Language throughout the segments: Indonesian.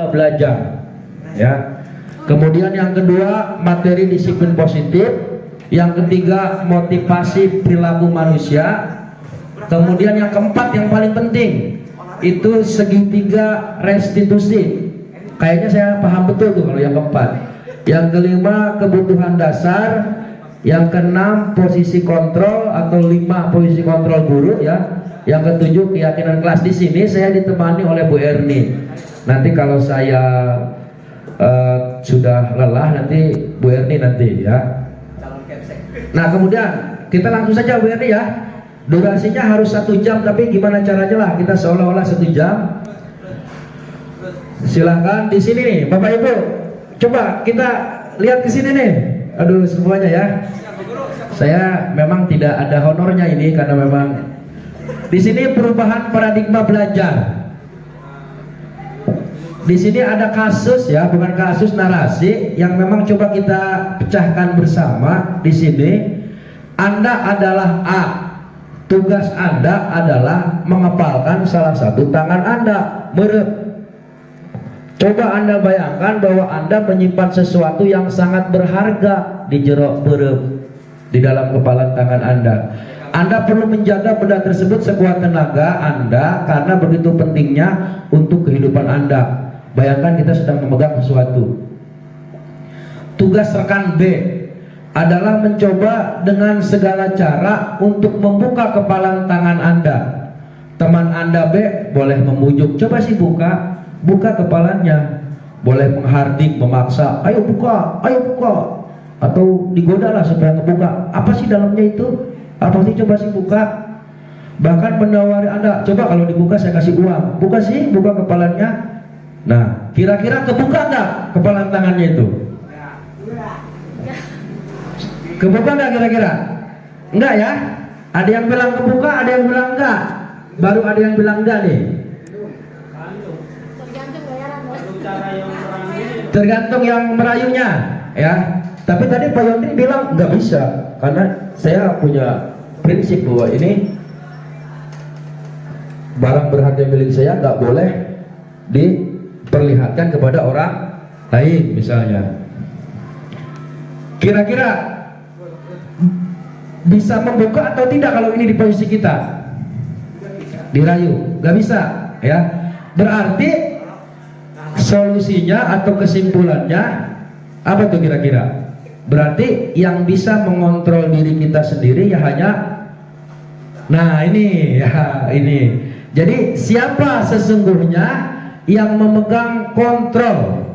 belajar, ya. Kemudian yang kedua, materi disiplin positif. Yang ketiga, motivasi perilaku manusia. Kemudian yang keempat, yang paling penting, itu segitiga restitusi. Kayaknya saya paham betul tuh kalau yang keempat. Yang kelima, kebutuhan dasar. Yang keenam, posisi kontrol atau 5 posisi kontrol guru, ya. Yang ketujuh, keyakinan kelas. Di sini saya ditemani oleh Bu Erni. Nanti kalau saya sudah lelah, nanti Bu Erni nanti, ya. Nah, kemudian kita langsung saja Bu Erni, ya. Durasinya harus 1 jam, tapi gimana caranya lah kita seolah-olah 1 jam. Silahkan di sini nih, Bapak Ibu. Coba kita lihat ke sini nih. Aduh, semuanya ya. Saya memang tidak ada honornya ini karena memang di sini perubahan paradigma belajar. Di sini ada kasus, ya, bukan kasus, narasi yang memang coba kita pecahkan bersama. Di sini Anda adalah A. Tugas Anda adalah mengepalkan salah satu tangan Anda. Merep. Coba Anda bayangkan bahwa Anda menyimpan sesuatu yang sangat berharga di jero perut, di dalam kepalan tangan Anda. Anda perlu menjaga benda tersebut sekuat tenaga Anda karena begitu pentingnya untuk kehidupan Anda. Bayangkan kita sedang memegang sesuatu. Tugas rekan B adalah mencoba dengan segala cara untuk membuka kepalan tangan Anda. Teman Anda B boleh memujuk, coba sih buka kepalanya. Boleh menghardik, memaksa, ayo buka, atau digodalah supaya ngebuka. Apa sih dalamnya itu? Apa sih, coba sih buka. Bahkan menawari Anda, coba kalau dibuka saya kasih uang. Buka sih, buka kepalanya. Nah, kira-kira kebuka nggak kepalan tangannya itu? Kebuka nggak kira-kira? Enggak ya? Ada yang bilang kebuka, ada yang bilang enggak. Baru ada yang bilang enggak nih. Tergantung yang merayunya, ya. Tapi tadi Pak Yondri bilang nggak bisa, karena saya punya prinsip bahwa ini barang berharga milik saya nggak boleh diperlihatkan kepada orang lain, misalnya. Kira-kira bisa membuka atau tidak kalau ini di posisi kita? Dirayu, nggak bisa, ya. Berarti solusinya atau kesimpulannya apa tuh kira-kira? Berarti yang bisa mengontrol diri kita sendiri ya hanya, nah ini ya, ini. Jadi siapa sesungguhnya yang memegang kontrol,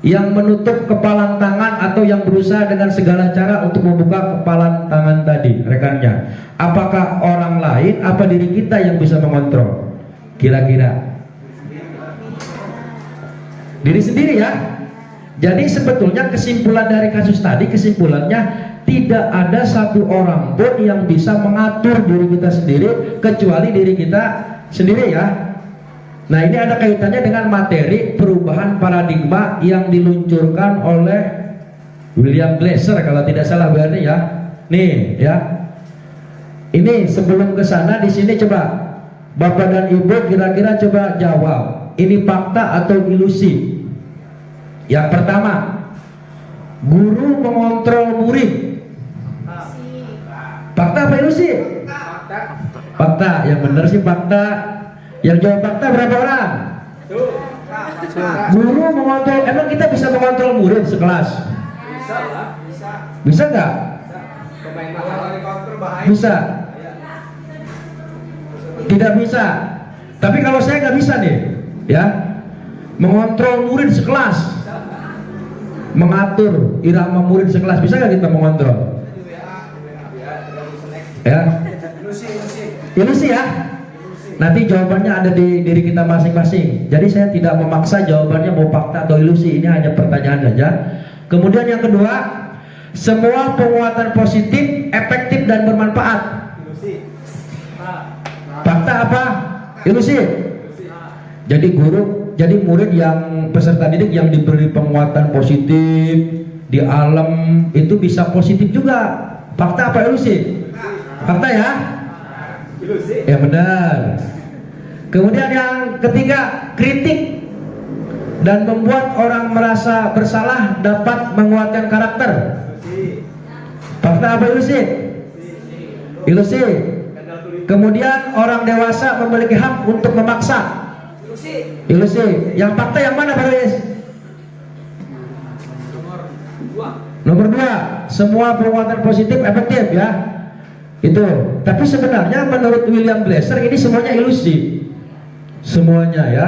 yang menutup kepalan tangan atau yang berusaha dengan segala cara untuk membuka kepalan tangan tadi, rekannya? Apakah orang lain, apa diri kita yang bisa mengontrol? Kira-kira diri sendiri, ya. Jadi sebetulnya kesimpulan dari kasus tadi, kesimpulannya tidak ada satu orang pun yang bisa mengatur diri kita sendiri kecuali diri kita sendiri, ya. Nah, ini ada kaitannya dengan materi perubahan paradigma yang diluncurkan oleh William Glasser kalau tidak salah berarti, ya. Nih, ya. Ini sebelum ke sana, di sini coba Bapak dan Ibu kira-kira coba jawab. Ini fakta atau ilusi? Yang pertama, guru mengontrol murid. Fakta apa ilusi? Fakta. Yang benar sih fakta. Yang jawab fakta berapa orang? Guru mengontrol. Emang kita bisa mengontrol murid sekelas? Bisa nggak? Bisa. Tidak bisa. Tapi kalau saya nggak bisa nih, ya, mengontrol murid sekelas, mengatur irama murid sekelas, bisa nggak kita mengontrol? Ya, ilusi, ya. Nanti jawabannya ada di diri kita masing-masing. Jadi saya tidak memaksa jawabannya mau fakta atau ilusi, ini hanya pertanyaan saja. Kemudian yang kedua, semua penguatan positif efektif dan bermanfaat. Fakta apa? Ilusi. Jadi guru, jadi murid yang peserta didik yang diberi penguatan positif di alam itu bisa positif juga. Fakta apa ilusi? Fakta, ya. Ya benar. Kemudian yang ketiga, kritik. dan membuat orang merasa bersalah dapat menguatkan karakter. Fakta apa ilusi? Ilusi. Kemudian orang dewasa memiliki hak untuk memaksa. Ilusi. Yang fakta yang mana, Pak Luis? Nomor 2, semua penguatan positif efektif ya. Itu. Tapi sebenarnya menurut William Glasser ini semuanya ilusi. Semuanya ya.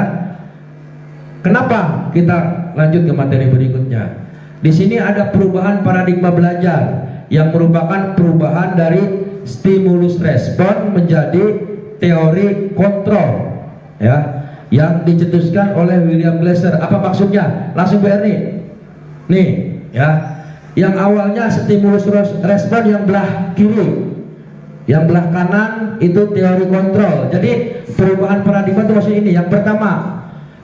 Kenapa? Kita lanjut ke materi berikutnya. Di sini ada perubahan paradigma belajar yang merupakan perubahan dari stimulus respon menjadi teori kontrol ya, yang dicetuskan oleh William Glasser. Apa maksudnya? Langsung PR nih ya. Yang awalnya stimulus respon yang belah kiri, yang belah kanan itu teori kontrol. Jadi perubahan paradigma itu maksudnya ini. Yang pertama,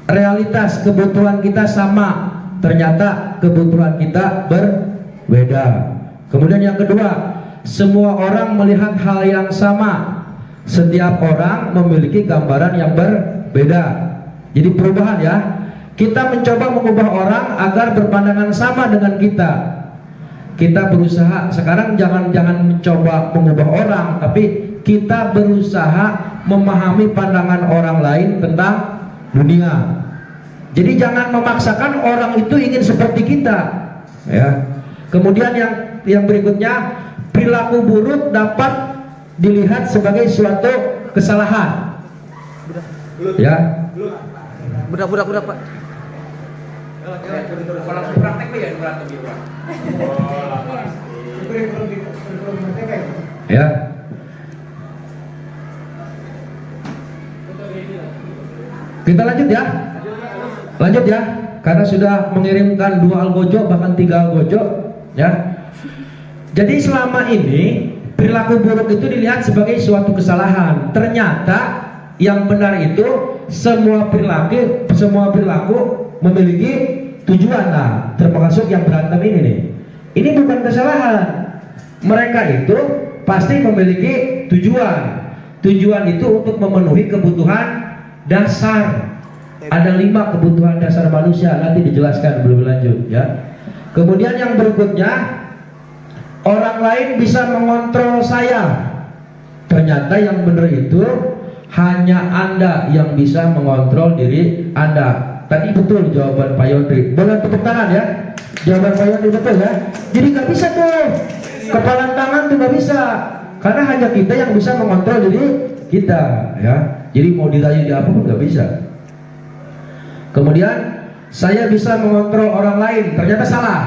realitas kebutuhan kita sama, ternyata kebutuhan kita berbeda. Kemudian yang kedua, semua orang melihat hal yang sama, setiap orang memiliki gambaran yang berbeda. Jadi perubahan ya. Kita mencoba mengubah orang agar berpandangan sama dengan kita. Kita berusaha sekarang jangan mencoba mengubah orang, tapi kita berusaha memahami pandangan orang lain tentang dunia. Jadi jangan memaksakan orang itu ingin seperti kita ya. Kemudian yang berikutnya, perilaku buruk dapat dilihat sebagai suatu kesalahan ya. Budak Pak. Langsung praktek ya, Ya. Kita lanjut ya. Lanjut ya. Karena sudah mengirimkan 2 algojo bahkan 3 algojo ya. Jadi selama ini perilaku buruk itu dilihat sebagai suatu kesalahan. Ternyata yang benar itu semua perilaku memiliki tujuan. Nah, termasuk yang berantem ini nih. Ini bukan kesalahan. Mereka itu pasti memiliki tujuan. Tujuan itu untuk memenuhi kebutuhan dasar. Ada 5 kebutuhan dasar manusia, nanti dijelaskan lebih lanjut ya. Kemudian yang berikutnya, orang lain bisa mengontrol saya. Ternyata yang benar itu hanya Anda yang bisa mengontrol diri Anda. Tadi betul jawaban Pak Yondri. Boleh tepuk tangan ya. Jawaban Pak Yondri betul ya. Jadi nggak bisa tuh kepalan tangan tuh nggak bisa, karena hanya kita yang bisa mengontrol diri kita ya. Jadi mau dirayu di apa pun nggak bisa. Kemudian saya bisa mengontrol orang lain, ternyata salah.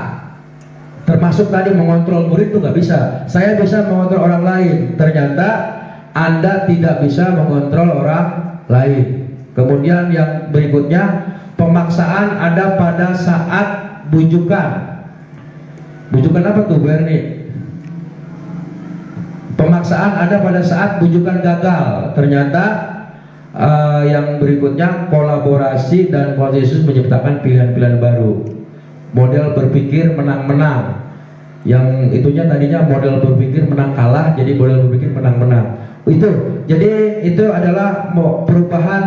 Termasuk tadi mengontrol murid itu nggak bisa. Saya bisa mengontrol orang lain, ternyata Anda tidak bisa mengontrol orang lain. Kemudian yang berikutnya, pemaksaan ada pada saat bujukan. Bujukan apa tuh, Berni? Pemaksaan ada pada saat bujukan gagal. Ternyata yang berikutnya, kolaborasi dan konsensus menciptakan pilihan-pilihan baru. Model berpikir menang-menang. Yang itunya tadinya model berpikir menang kalah, jadi model berpikir menang-menang. Itu. Jadi itu adalah perubahan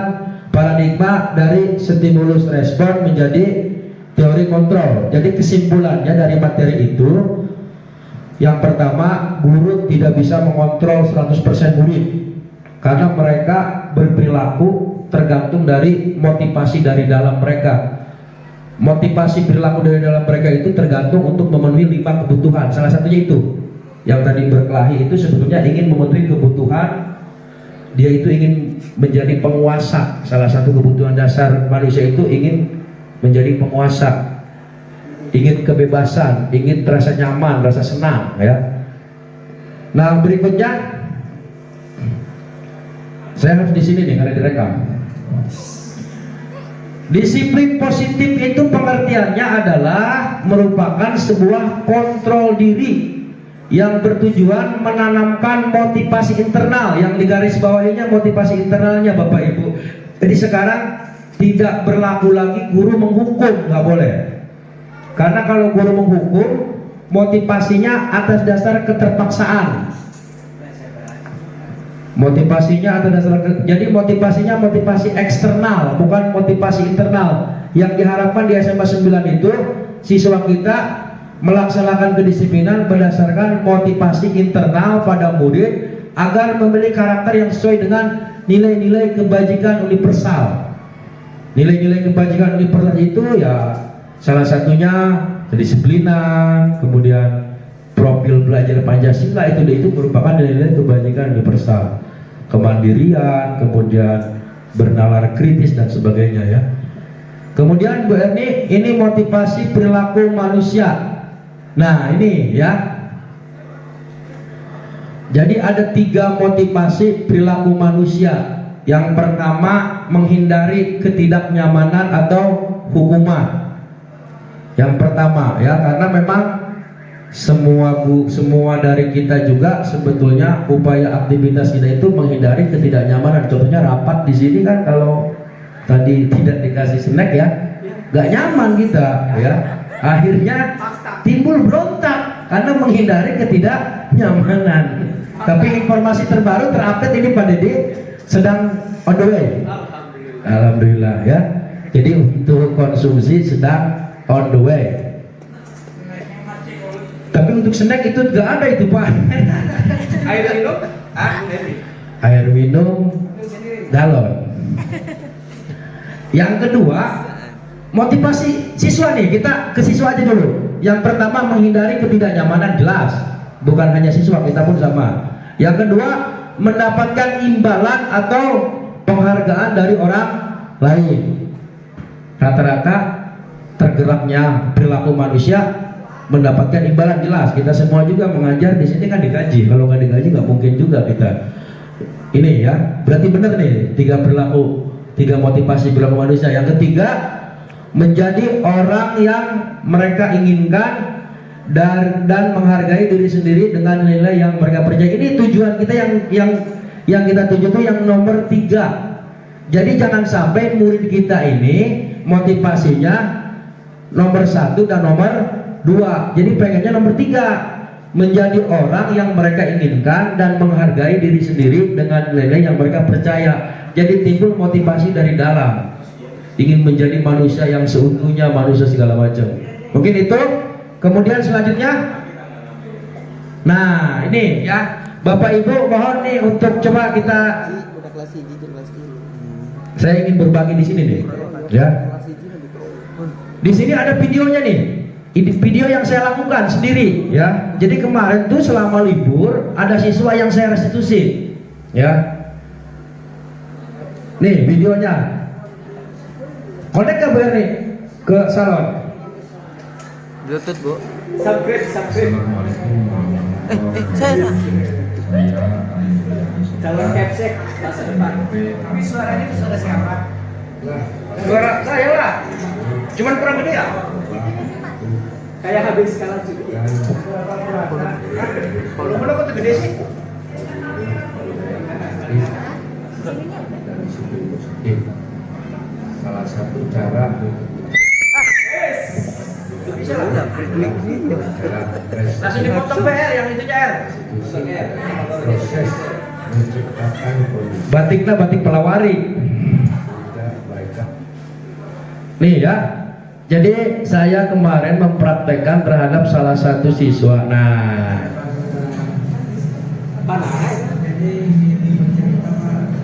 paradigma dari stimulus respon menjadi teori kontrol. Jadi kesimpulannya dari materi itu, yang pertama, guru tidak bisa mengontrol 100% murid karena mereka berperilaku tergantung dari motivasi dari dalam mereka. Motivasi perilaku dari dalam mereka itu tergantung untuk memenuhi 5 kebutuhan. Salah satunya itu yang tadi berkelahi itu sebetulnya ingin memenuhi kebutuhan. Dia itu ingin menjadi penguasa. Salah satu kebutuhan dasar manusia itu ingin menjadi penguasa, ingin kebebasan, ingin terasa nyaman, rasa senang ya. Nah berikutnya, saya harus di sini nih karena direkam. Disiplin positif itu pengertiannya adalah merupakan sebuah kontrol diri yang bertujuan menanamkan motivasi internal. Yang digaris bawahinya motivasi internalnya Bapak Ibu. Jadi sekarang tidak berlaku lagi guru menghukum, nggak boleh. Karena kalau guru menghukum, motivasinya atas dasar keterpaksaan. Motivasinya atas dasar, jadi motivasinya motivasi eksternal, bukan motivasi internal. Yang diharapkan di SMA 9 itu siswa kita melaksanakan kedisiplinan berdasarkan motivasi internal pada murid agar memiliki karakter yang sesuai dengan nilai-nilai kebajikan universal. Nilai-nilai kebajikan universal itu ya salah satunya kedisiplinan, kemudian profil belajar Pancasila, itu merupakan nilai-nilai kebajikan universal. Kemandirian, kemudian bernalar kritis dan sebagainya ya. Kemudian Bu Erni, ini motivasi perilaku manusia. Nah ini ya. Jadi ada 3 motivasi perilaku manusia. Yang pertama, menghindari ketidaknyamanan atau hukuman. Yang pertama ya, karena memang semua dari kita juga sebetulnya upaya aktivitas kita itu menghindari ketidaknyamanan. Contohnya rapat di sini kan, kalau tadi tidak dikasih snack ya, gak nyaman kita ya. Akhirnya timbul berontak karena menghindari ketidaknyamanan. Tapi informasi terbaru terupdate ini Pak Dede sedang on the way. Alhamdulillah ya. Jadi untuk konsumsi sedang on the way. Tapi untuk snack itu gak ada itu Pak. Air minum? Air minum galon. Yang kedua, motivasi siswa nih, kita ke siswa aja dulu. Yang pertama, menghindari ketidaknyamanan, jelas. Bukan hanya siswa, kita pun sama. Yang kedua, mendapatkan imbalan atau penghargaan dari orang lain. Rata-rata tergeraknya perilaku manusia mendapatkan imbalan, jelas. Kita semua juga mengajar di sini kan digaji. Kalau nggak digaji nggak mungkin juga kita. Ini ya, berarti benar nih 3 motivasi perilaku manusia. Yang ketiga, menjadi orang yang mereka inginkan dan menghargai diri sendiri dengan nilai yang mereka percaya. Ini tujuan kita yang kita tuju itu yang nomor 3. Jadi jangan sampai murid kita ini motivasinya nomor 1 dan nomor 2. Jadi pengennya nomor 3, menjadi orang yang mereka inginkan dan menghargai diri sendiri dengan nilai yang mereka percaya. Jadi timbul motivasi dari dalam, ingin menjadi manusia yang seutuhnya, manusia segala macam. Mungkin itu. Kemudian selanjutnya, nah ini ya Bapak Ibu, mohon nih untuk coba kita. Saya ingin berbagi di sini nih, ya. Di sini ada videonya nih. Ini video yang saya lakukan sendiri, ya. Jadi kemarin tuh selama libur ada siswa yang saya restitusi, ya. Nih videonya. Connect ke Bu Erni ke salon. Bluetooth Bu. Subscribe. Saya Calon capsek masa depan. Tapi suaranya itu suara siapa? Suara saya lah. Cuman kurang gede ya. Kayak habis skala juga. Kalau mana kok gede sih? Salah satu cara bisa lah. Langsung dipotong PR yang itu R. Proses menciptakan batiknya batik pelawari. Nih ya. Jadi saya kemarin mempraktekkan terhadap salah satu siswa. Nah, Mana?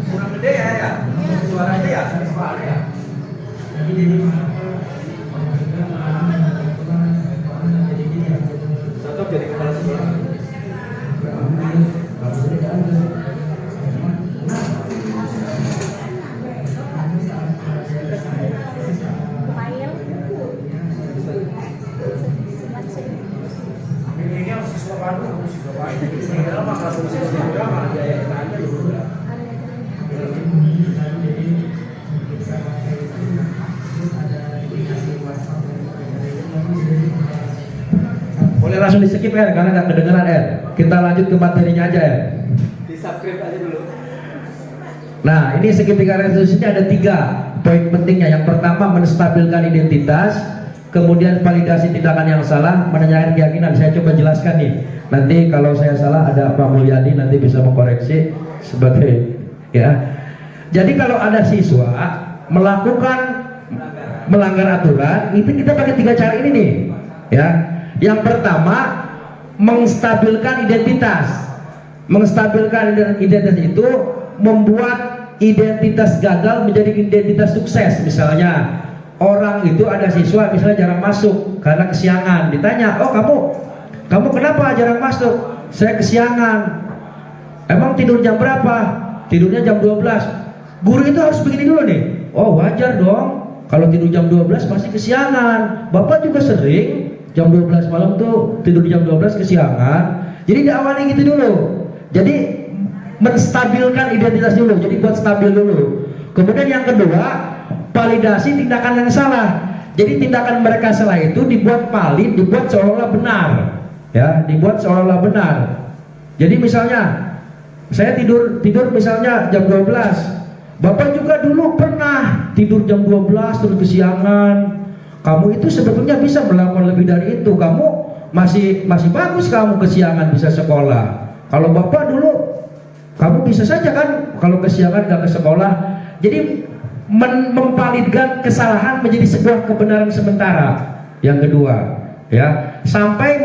kurang gede ya. Suaranya ya. Cocok jadi kepala sekolah. Boleh langsung di skip ya, karena nggak kedengeran ya. Kita lanjut ke materinya aja ya. Di subscribe aja dulu. Nah, ini segitiga restitusinya ada 3 poin pentingnya. Yang pertama, menstabilkan identitas. Kemudian validasi tindakan yang salah, menanyakan keyakinan. Saya coba jelaskan nih. Nanti kalau saya salah ada Pak Mulyadi nanti bisa mengkoreksi sebagai ya. Jadi kalau ada siswa melakukan melanggar aturan, itu kita pakai 3 cara ini nih. Ya. Yang pertama, menstabilkan identitas. Menstabilkan identitas itu membuat identitas gagal menjadi identitas sukses. Misalnya orang itu ada siswa misalnya jarang masuk karena kesiangan, ditanya, oh kamu kenapa jarang masuk? Saya kesiangan. Emang tidur jam berapa? Tidurnya jam 12. Guru itu harus begini dulu nih, oh wajar dong kalau tidur jam 12 pasti kesiangan. Bapak juga sering jam 12 malam tuh tidur jam 12 kesiangan. Jadi diawali gitu dulu. Jadi menstabilkan identitas dulu. Jadi buat stabil dulu. Kemudian yang kedua, validasi tindakan yang salah. Jadi tindakan mereka salah itu dibuat valid, dibuat seolah-olah benar. Ya, dibuat seolah-olah benar. Jadi misalnya saya tidur misalnya jam 12. Bapak juga dulu pernah tidur jam 12 terus kesiangan. Kamu itu sebetulnya bisa melakukan lebih dari itu. Kamu masih bagus kamu kesiangan bisa sekolah. Kalau Bapak dulu kamu bisa saja kan kalau kesiangan gak ke sekolah. Jadi memvalidkan kesalahan menjadi sebuah kebenaran sementara. Yang kedua, ya, sampai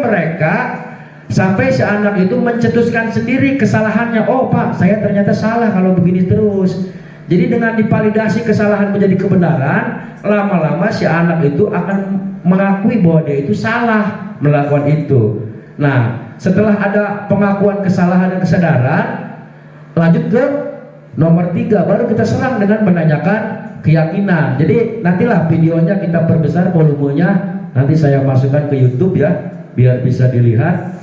si anak itu mencetuskan sendiri kesalahannya. Oh Pak, saya ternyata salah kalau begini terus. Jadi dengan divalidasi kesalahan menjadi kebenaran, lama-lama si anak itu akan mengakui bahwa dia itu salah melakukan itu. Nah, setelah ada pengakuan kesalahan dan kesadaran, lanjut ke nomor 3, baru kita serang dengan menanyakan keyakinan. Jadi nantilah videonya kita perbesar volumenya, nanti saya masukkan ke YouTube ya, biar bisa dilihat.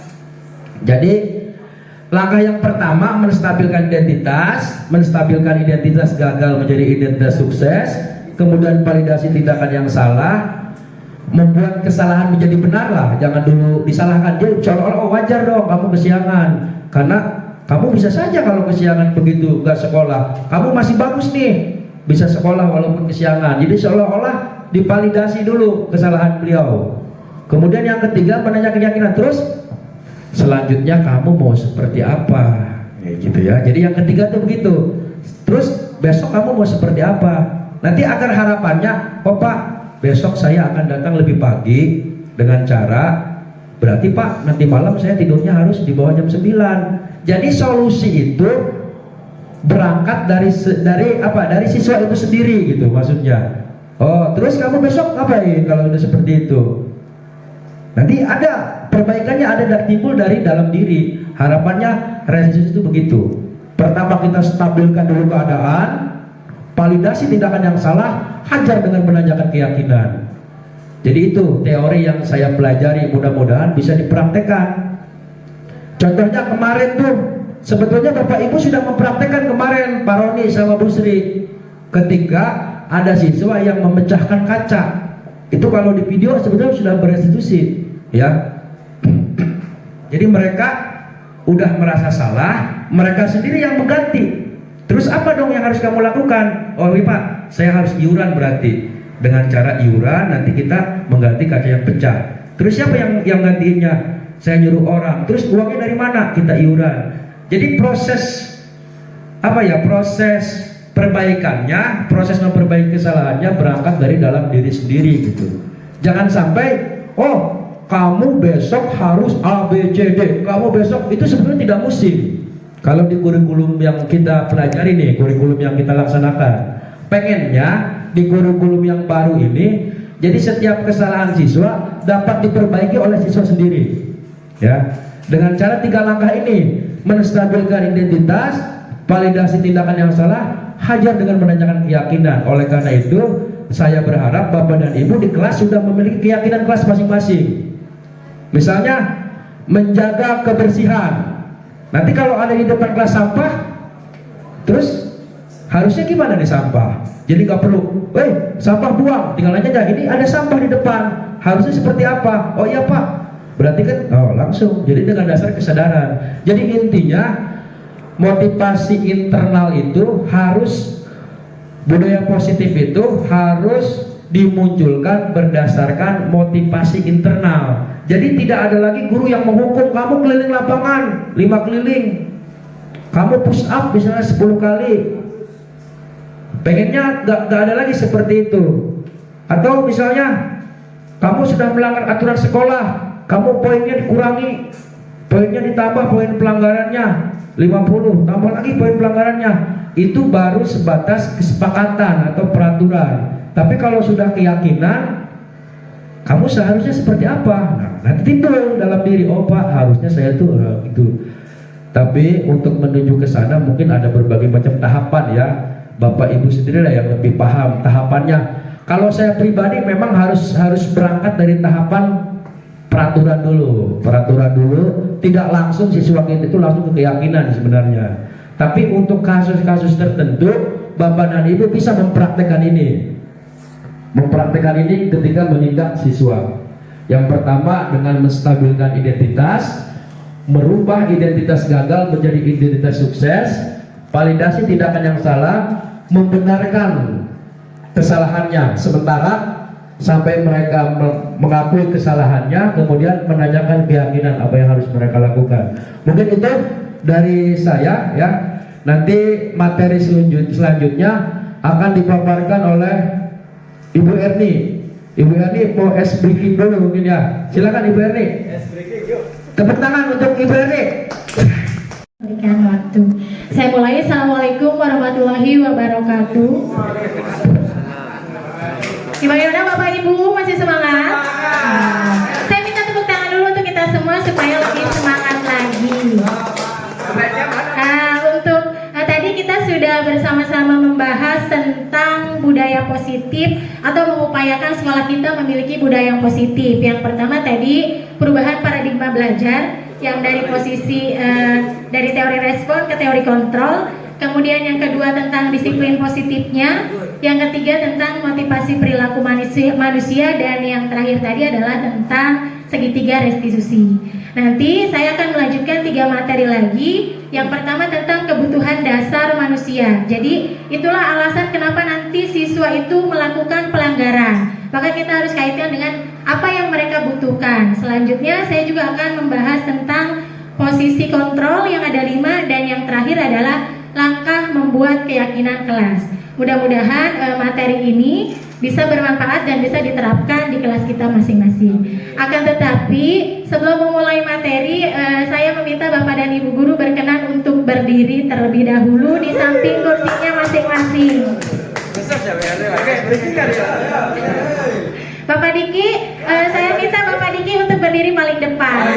Jadi langkah yang pertama menstabilkan identitas gagal menjadi identitas sukses, kemudian validasi tindakan yang salah, membuat kesalahan menjadi benar lah, jangan dulu disalahkan. Dia seolah-olah oh wajar dong kamu kesiangan, karena kamu bisa saja kalau kesiangan begitu gak sekolah, kamu masih bagus nih bisa sekolah walaupun kesiangan. Jadi seolah-olah divalidasi dulu kesalahan beliau. Kemudian yang ketiga menanyakan keyakinan. Terus selanjutnya kamu mau seperti apa, gitu ya. Jadi yang ketiga tuh begitu. Terus besok kamu mau seperti apa? Nanti agar harapannya, oh Pak, besok saya akan datang lebih pagi dengan cara, berarti Pak nanti malam saya tidurnya harus di bawah jam 9. Jadi solusi itu berangkat dari siswa itu sendiri gitu maksudnya. Oh terus kamu besok ngapain kalau udah seperti itu? Nanti ada perbaikannya, ada timbul dari dalam diri. Harapannya resiliensi itu begitu. Pertama kita stabilkan dulu keadaan, validasi tindakan yang salah, hajar dengan menanyakan keyakinan. Jadi itu teori yang saya pelajari, mudah-mudahan bisa dipraktekkan. Contohnya kemarin tuh, sebetulnya Bapak Ibu sudah mempraktekkan kemarin Pak Roni sama Bu Sri, ketika ada siswa yang memecahkan kaca. Itu kalau di video sebetulnya sudah berestitusi, ya. Jadi mereka udah merasa salah, mereka sendiri yang mengganti. Terus apa dong yang harus kamu lakukan? Oh iya Pak, saya harus iuran berarti. Dengan cara iuran nanti kita mengganti kaca yang pecah. Terus siapa yang gantiinnya? Saya nyuruh orang. Terus uangnya dari mana? Kita iuran. Jadi proses perbaikannya, proses memperbaiki kesalahannya berangkat dari dalam diri sendiri gitu. Jangan sampai oh kamu besok harus A, B, C, D. Kamu besok itu sebenarnya tidak musim. Kalau di kurikulum yang kita pelajari nih, kurikulum yang kita laksanakan, pengennya di kurikulum yang baru ini, jadi setiap kesalahan siswa dapat diperbaiki oleh siswa sendiri. Ya, dengan cara 3 langkah ini, menstabilkan identitas, validasi tindakan yang salah, hajar dengan menanyakan keyakinan. Oleh karena itu, saya berharap Bapak dan Ibu di kelas sudah memiliki keyakinan kelas masing-masing. Misalnya menjaga kebersihan. Nanti kalau ada di depan kelas sampah, terus harusnya gimana nih sampah? Jadi nggak perlu, sampah buang, tinggal aja. Ini ada sampah di depan, harusnya seperti apa? Oh iya Pak, berarti kan langsung. Jadi dengan dasar kesadaran. Jadi intinya motivasi internal itu harus, budaya positif itu harus dimunculkan berdasarkan motivasi internal. Jadi tidak ada lagi guru yang menghukum kamu keliling lapangan 5 keliling, kamu push up misalnya 10 kali. Pengennya gak ada lagi seperti itu. Atau misalnya kamu sudah melanggar aturan sekolah, kamu poinnya dikurangi, poinnya ditambah, poin pelanggarannya 50, tambah lagi poin pelanggarannya. Itu baru sebatas kesepakatan atau peraturan. Tapi kalau sudah keyakinan, kamu seharusnya seperti apa? Nah, nanti timbul dalam diri, oh Pak, harusnya saya tuh itu. Tapi untuk menuju ke sana mungkin ada berbagai macam tahapan ya. Bapak Ibu sendirilah yang lebih paham tahapannya. Kalau saya pribadi memang harus berangkat dari tahapan peraturan dulu, tidak langsung siswa kita itu langsung ke keyakinan sebenarnya. Tapi untuk kasus-kasus tertentu, Bapak dan Ibu bisa mempraktekkan ini ketika menindak siswa. Yang pertama dengan menstabilkan identitas, merubah identitas gagal menjadi identitas sukses, validasi tindakan yang salah, membenarkan kesalahannya sementara sampai mereka mengakui kesalahannya, kemudian menanyakan keyakinan apa yang harus mereka lakukan. Mungkin itu dari saya ya. Nanti materi selanjutnya akan dipaparkan oleh Ibu Erni. Ibu Erni mau es breaking dulu mungkin ya. Silakan Ibu Erni. Es breaking yuk. Tepuk tangan untuk Ibu Erni. Berikan waktu. Saya mulai. Assalamualaikum warahmatullahi wabarakatuh. Gimana Bapak Ibu, masih semangat? Saya minta tepuk tangan dulu untuk kita semua supaya lebih semangat lagi. Tadi kita sudah bersama-sama membahas tentang budaya positif atau mengupayakan sekolah kita memiliki budaya yang positif. Yang pertama tadi perubahan paradigma belajar yang dari posisi dari teori respon ke teori kontrol. Kemudian yang kedua tentang disiplin positifnya, yang ketiga tentang motivasi perilaku manusia, dan yang terakhir tadi adalah tentang segitiga restitusi. Nanti saya akan melanjutkan 3 materi lagi. Yang pertama tentang kebutuhan dasar manusia. Jadi itulah alasan kenapa nanti siswa itu melakukan pelanggaran. Maka kita harus kaitkan dengan apa yang mereka butuhkan. Selanjutnya saya juga akan membahas tentang posisi kontrol yang ada 5, dan yang terakhir adalah langkah membuat keyakinan kelas. Mudah-mudahan materi ini bisa bermanfaat dan bisa diterapkan di kelas kita masing-masing. Akan tetapi sebelum memulai materi, saya meminta Bapak dan Ibu guru berkenan untuk berdiri terlebih dahulu di samping kursinya masing-masing. Bapak Diki, saya minta Bapak Diki untuk berdiri paling depan.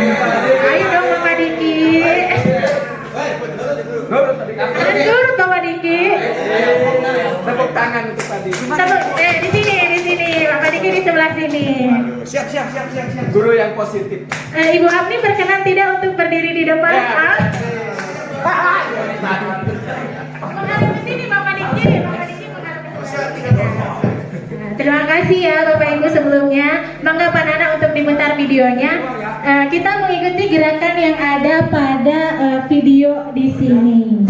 Ayo dong Bapak Diki. Nurut Bapak Diki. Tepuk tangan untuk tadi. Di sini. Bapak Diki di sebelah sini. Siap. Guru yang positif. Ibu Apni berkenan tidak untuk berdiri di depan? Menghadap ke sini Bapak Diki. Menghadap ke sini. Terima kasih ya Bapak Ibu sebelumnya. Mangga Pak Nana untuk diputar videonya. Kita mengikuti gerakan yang ada pada video di sini.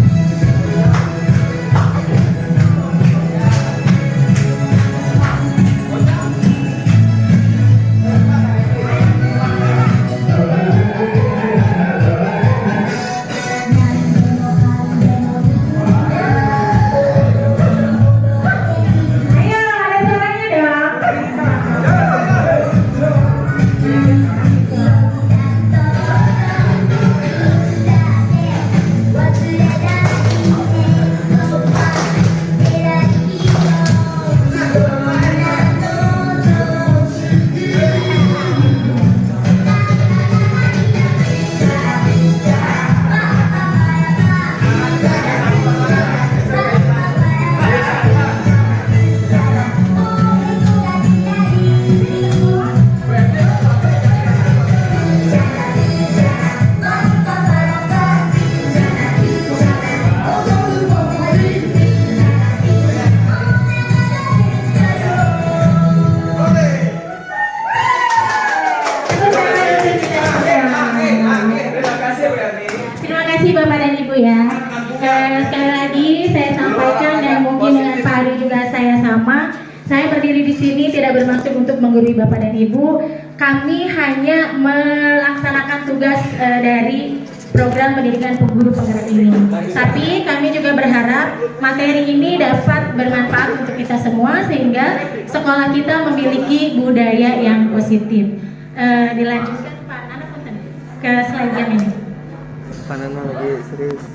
Bapak dan Ibu ya. Sekali lagi saya sampaikan, dan mungkin dengan Pak Ari juga saya sama. Saya berdiri di sini tidak bermaksud untuk menggurui Bapak dan Ibu. Kami hanya melaksanakan tugas dari program pendidikan guru penggerak ini. Tapi kami juga berharap materi ini dapat bermanfaat untuk kita semua sehingga sekolah kita memiliki budaya yang positif. Dilanjutkan Pak Nana punten ke slide yang ini. Panana lagi serius.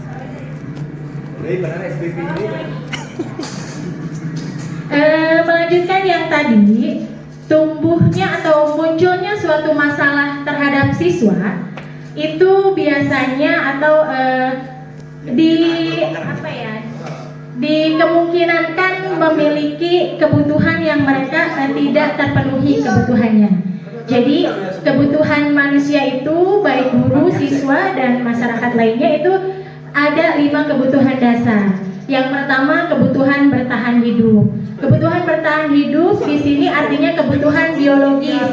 Melanjutkan yang tadi, tumbuhnya atau munculnya suatu masalah terhadap siswa itu biasanya atau dikemungkinankan memiliki kebutuhan yang mereka tidak terpenuhi kebutuhannya. Jadi kebutuhan manusia itu baik guru, siswa dan masyarakat lainnya itu ada 5 kebutuhan dasar. Yang pertama kebutuhan bertahan hidup. Kebutuhan bertahan hidup di sini artinya kebutuhan biologis.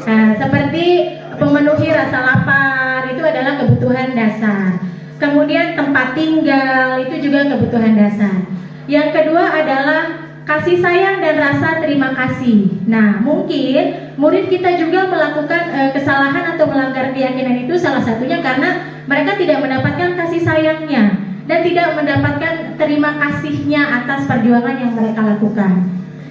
Nah, seperti memenuhi rasa lapar itu adalah kebutuhan dasar. Kemudian tempat tinggal itu juga kebutuhan dasar. Yang kedua adalah kasih sayang dan rasa terima kasih. Nah, mungkin murid kita juga melakukan kesalahan atau melanggar keyakinan itu salah satunya karena mereka tidak mendapatkan kasih sayangnya dan tidak mendapatkan terima kasihnya atas perjuangan yang mereka lakukan.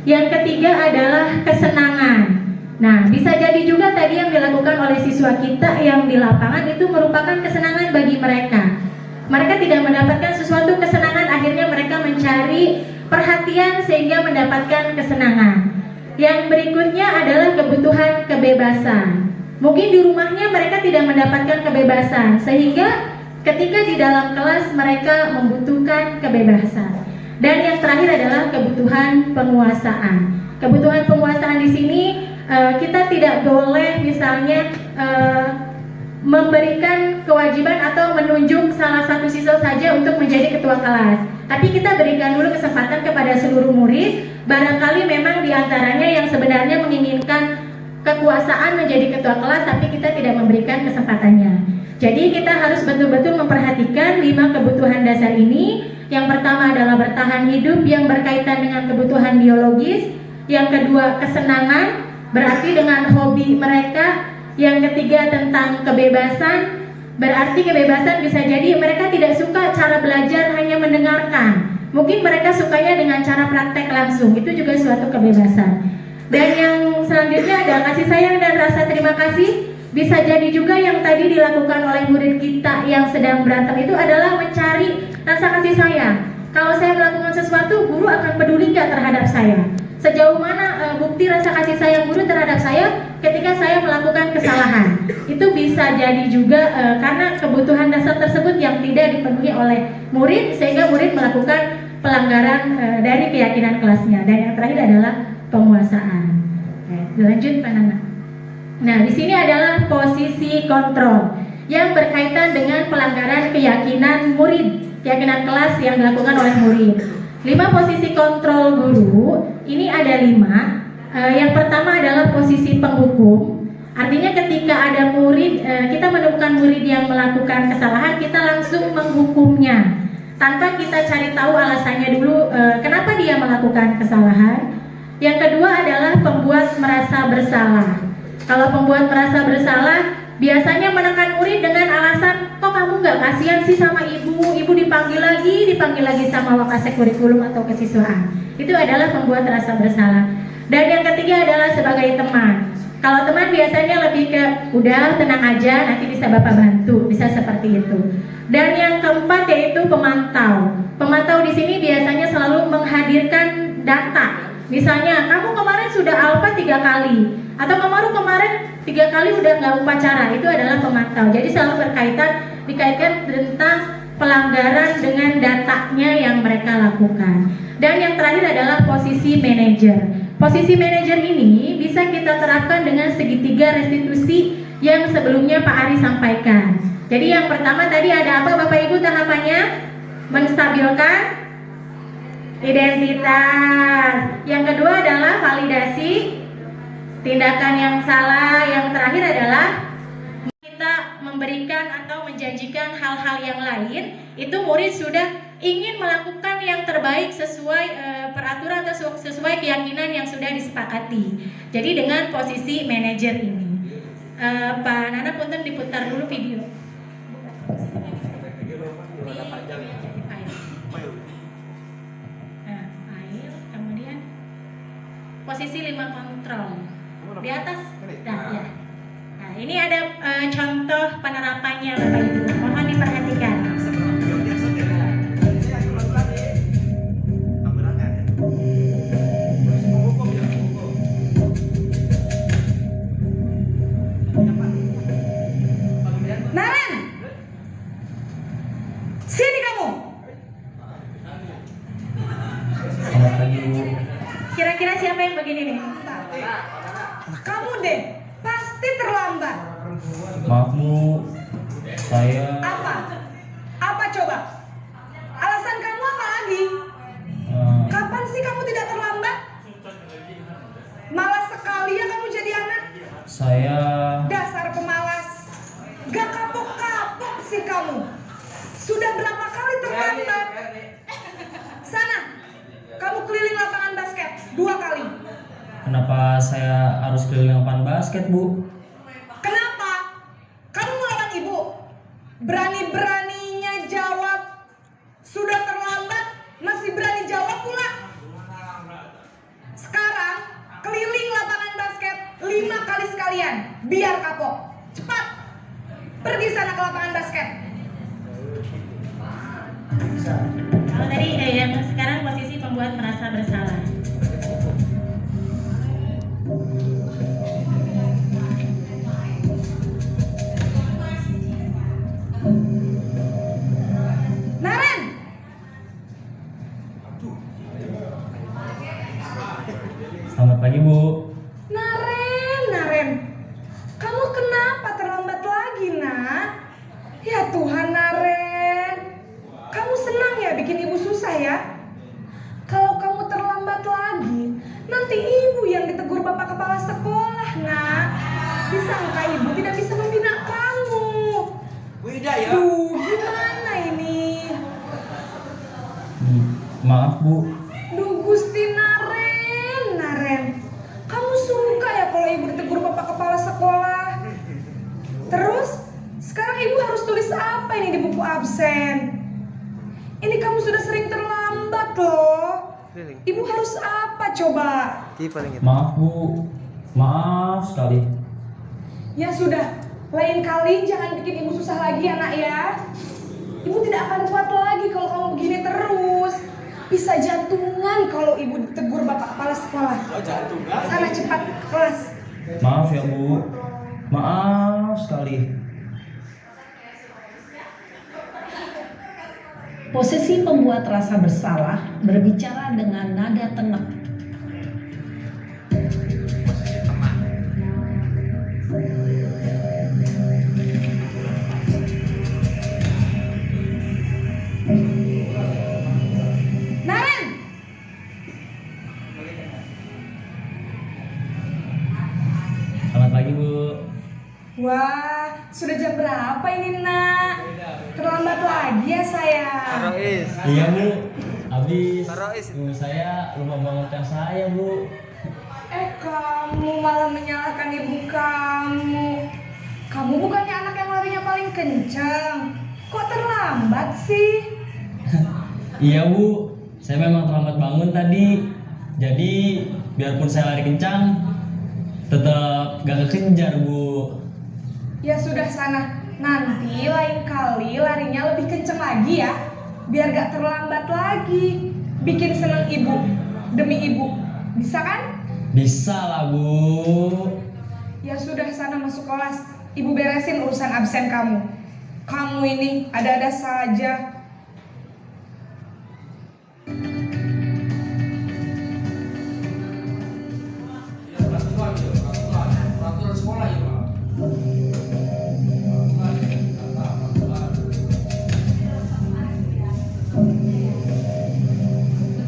Yang ketiga adalah kesenangan. Nah, bisa jadi juga tadi yang dilakukan oleh siswa kita yang di lapangan itu merupakan kesenangan bagi mereka. Mereka tidak mendapatkan sesuatu kesenangan, akhirnya mereka mencari perhatian sehingga mendapatkan kesenangan. Yang berikutnya adalah kebutuhan kebebasan. Mungkin di rumahnya mereka tidak mendapatkan kebebasan, sehingga ketika di dalam kelas mereka membutuhkan kebebasan. Dan yang terakhir adalah kebutuhan penguasaan. Kebutuhan penguasaan di sini kita tidak boleh misalnya memberikan kewajiban atau menunjuk salah satu siswa saja untuk menjadi ketua kelas. Tapi kita berikan dulu kesempatan kepada seluruh murid. Barangkali memang diantaranya yang sebenarnya menginginkan kekuasaan menjadi ketua kelas, tapi kita tidak memberikan kesempatannya. Jadi kita harus betul-betul memperhatikan 5 kebutuhan dasar ini. Yang pertama adalah bertahan hidup yang berkaitan dengan kebutuhan biologis. Yang kedua kesenangan, berarti dengan hobi mereka. Yang ketiga tentang kebebasan, berarti kebebasan bisa jadi mereka tidak suka cara belajar hanya mendengarkan. Mungkin mereka sukanya dengan cara praktek langsung, itu juga suatu kebebasan. Dan yang selanjutnya ada kasih sayang dan rasa terima kasih. Bisa jadi juga yang tadi dilakukan oleh murid kita yang sedang berantem itu adalah mencari rasa kasih sayang. Kalau saya melakukan sesuatu, guru akan peduli nggak terhadap saya? Sejauh mana bukti rasa kasih sayang guru terhadap saya ketika saya melakukan kesalahan? Itu bisa jadi juga karena kebutuhan dasar tersebut yang tidak dipenuhi oleh murid, sehingga murid melakukan pelanggaran dari keyakinan kelasnya. Dan yang terakhir adalah penguasaan. Lanjut Pak Nana. Nah, di sini adalah posisi kontrol yang berkaitan dengan pelanggaran keyakinan murid, keyakinan kelas yang dilakukan oleh murid. 5 posisi kontrol guru, ini ada 5. Yang pertama adalah posisi penghukum. Artinya ketika ada murid, kita menemukan murid yang melakukan kesalahan, kita langsung menghukumnya tanpa kita cari tahu alasannya dulu kenapa dia melakukan kesalahan. Yang kedua adalah pembuat merasa bersalah. Kalau pembuat merasa bersalah, biasanya menekan murid dengan alasan, kok kamu nggak kasihan sih sama ibu dipanggil lagi sama wakasek kurikulum atau kesiswaan. Itu adalah pembuat rasa bersalah. Dan yang ketiga adalah sebagai teman. Kalau teman biasanya lebih ke, udah tenang aja, nanti bisa Bapak bantu, bisa seperti itu. Dan yang keempat yaitu pemantau. Pemantau di sini biasanya selalu menghadirkan data. Misalnya, kamu kemarin sudah alfa 3 kali, atau kemarin 3 kali udah nggak upacara. Itu adalah pemantau. Jadi selalu dikaitkan tentang pelanggaran dengan datanya yang mereka lakukan. Dan yang terakhir adalah posisi manajer. Posisi manajer ini bisa kita terapkan dengan segitiga restitusi yang sebelumnya Pak Ari sampaikan. Jadi yang pertama tadi ada apa Bapak Ibu tahapannya? Menstabilkan identitas. Yang kedua adalah validasi tindakan yang salah. Yang terakhir adalah kita memberikan atau menjanjikan hal-hal yang lain. Itu murid sudah ingin melakukan yang terbaik sesuai peraturan atau sesuai keyakinan yang sudah disepakati. Jadi dengan posisi manajer ini, Pak Nana punten diputar dulu video. Ada panjang. File. Nah, file, kemudian posisi 5 kontrol di atas. Nah, ya. Nah, ini ada contoh penerapannya Bapak Ibu. Mohon diperhatikan. Naren, sini kamu. Selamat pagi Bu. Kira-kira siapa yang begini nih? Kamu deh, pasti terlambat. Maaf Bu, saya Apa? Apa coba? Alasan kamu apa lagi? Kapan sih kamu tidak terlambat? Malas sekali ya kamu jadi anak. saya Dasar pemalas. Gak kapok-kapok sih kamu. Sudah berapa kali terlambat? Sana, kamu keliling lapangan basket 2 kali. kenapa saya harus keliling lapangan basket Bu? Kenapa? Kamu melawan ibu. Berani-beraninya jawab. Sudah terlambat, masih berani jawab pula. Sekarang, keliling lapangan basket 5 kali sekalian. Biar kapok. Cepat. Pergi sana ke lapangan basket. Kalau tadi yang sekarang posisi pembuat merasa bersalah. Naren, Selamat pagi Bu. Naren. Kamu kenapa terlambat lagi, nak? Ya Tuhan, Naren. Kamu senang ya bikin ibu susah ya? Kalau kamu terlambat lagi, nanti ibu yang ditegur bapak kepala sekolah, nak. Disangka ibu tidak bisa membina kamu. Duh, gimana ini? Maaf Bu. Duh, Gusti Naren. Kamu suka ya kalau ibu ditegur bapak kepala sekolah? Terus, sekarang ibu harus tulis apa ini di buku absen? Ini kamu sudah sering terlambat loh. Keliling. Ibu harus apa coba? Di paling itu. Maaf Bu. Maaf sekali. Ya sudah, lain kali jangan bikin ibu susah lagi ya nak ya. Ibu tidak akan kuat lagi kalau kamu begini terus. Bisa jantungan kalau ibu ditegur bapak kepala sekolah. Sana cepat ke kelas. Maaf ya Bu. Maaf sekali. Posisi pembuat rasa bersalah berbicara dengan nada tenang. Naren, Selamat pagi Bu. wah sudah jam berapa ini nak? Terlambat lagi ya saya. Tarois. Iya Bu. Habis Tarois. ibu saya lupa bangunkan saya Bu. Kamu malah menyalahkan ibu kamu. Kamu bukannya anak yang larinya paling kencang. Kok terlambat sih? Iya Bu. Saya memang terlambat bangun tadi. Jadi biarpun saya lari kencang, tetap gak kekejar Bu. Ya sudah sana. Nanti lain kali larinya lebih kencang lagi ya. Biar gak terlambat lagi. Bikin seneng ibu. Demi ibu. Bisa kan? Bisa lah Bu. Ya sudah sana masuk kelas. Ibu beresin urusan absen kamu. Kamu ini ada-ada saja.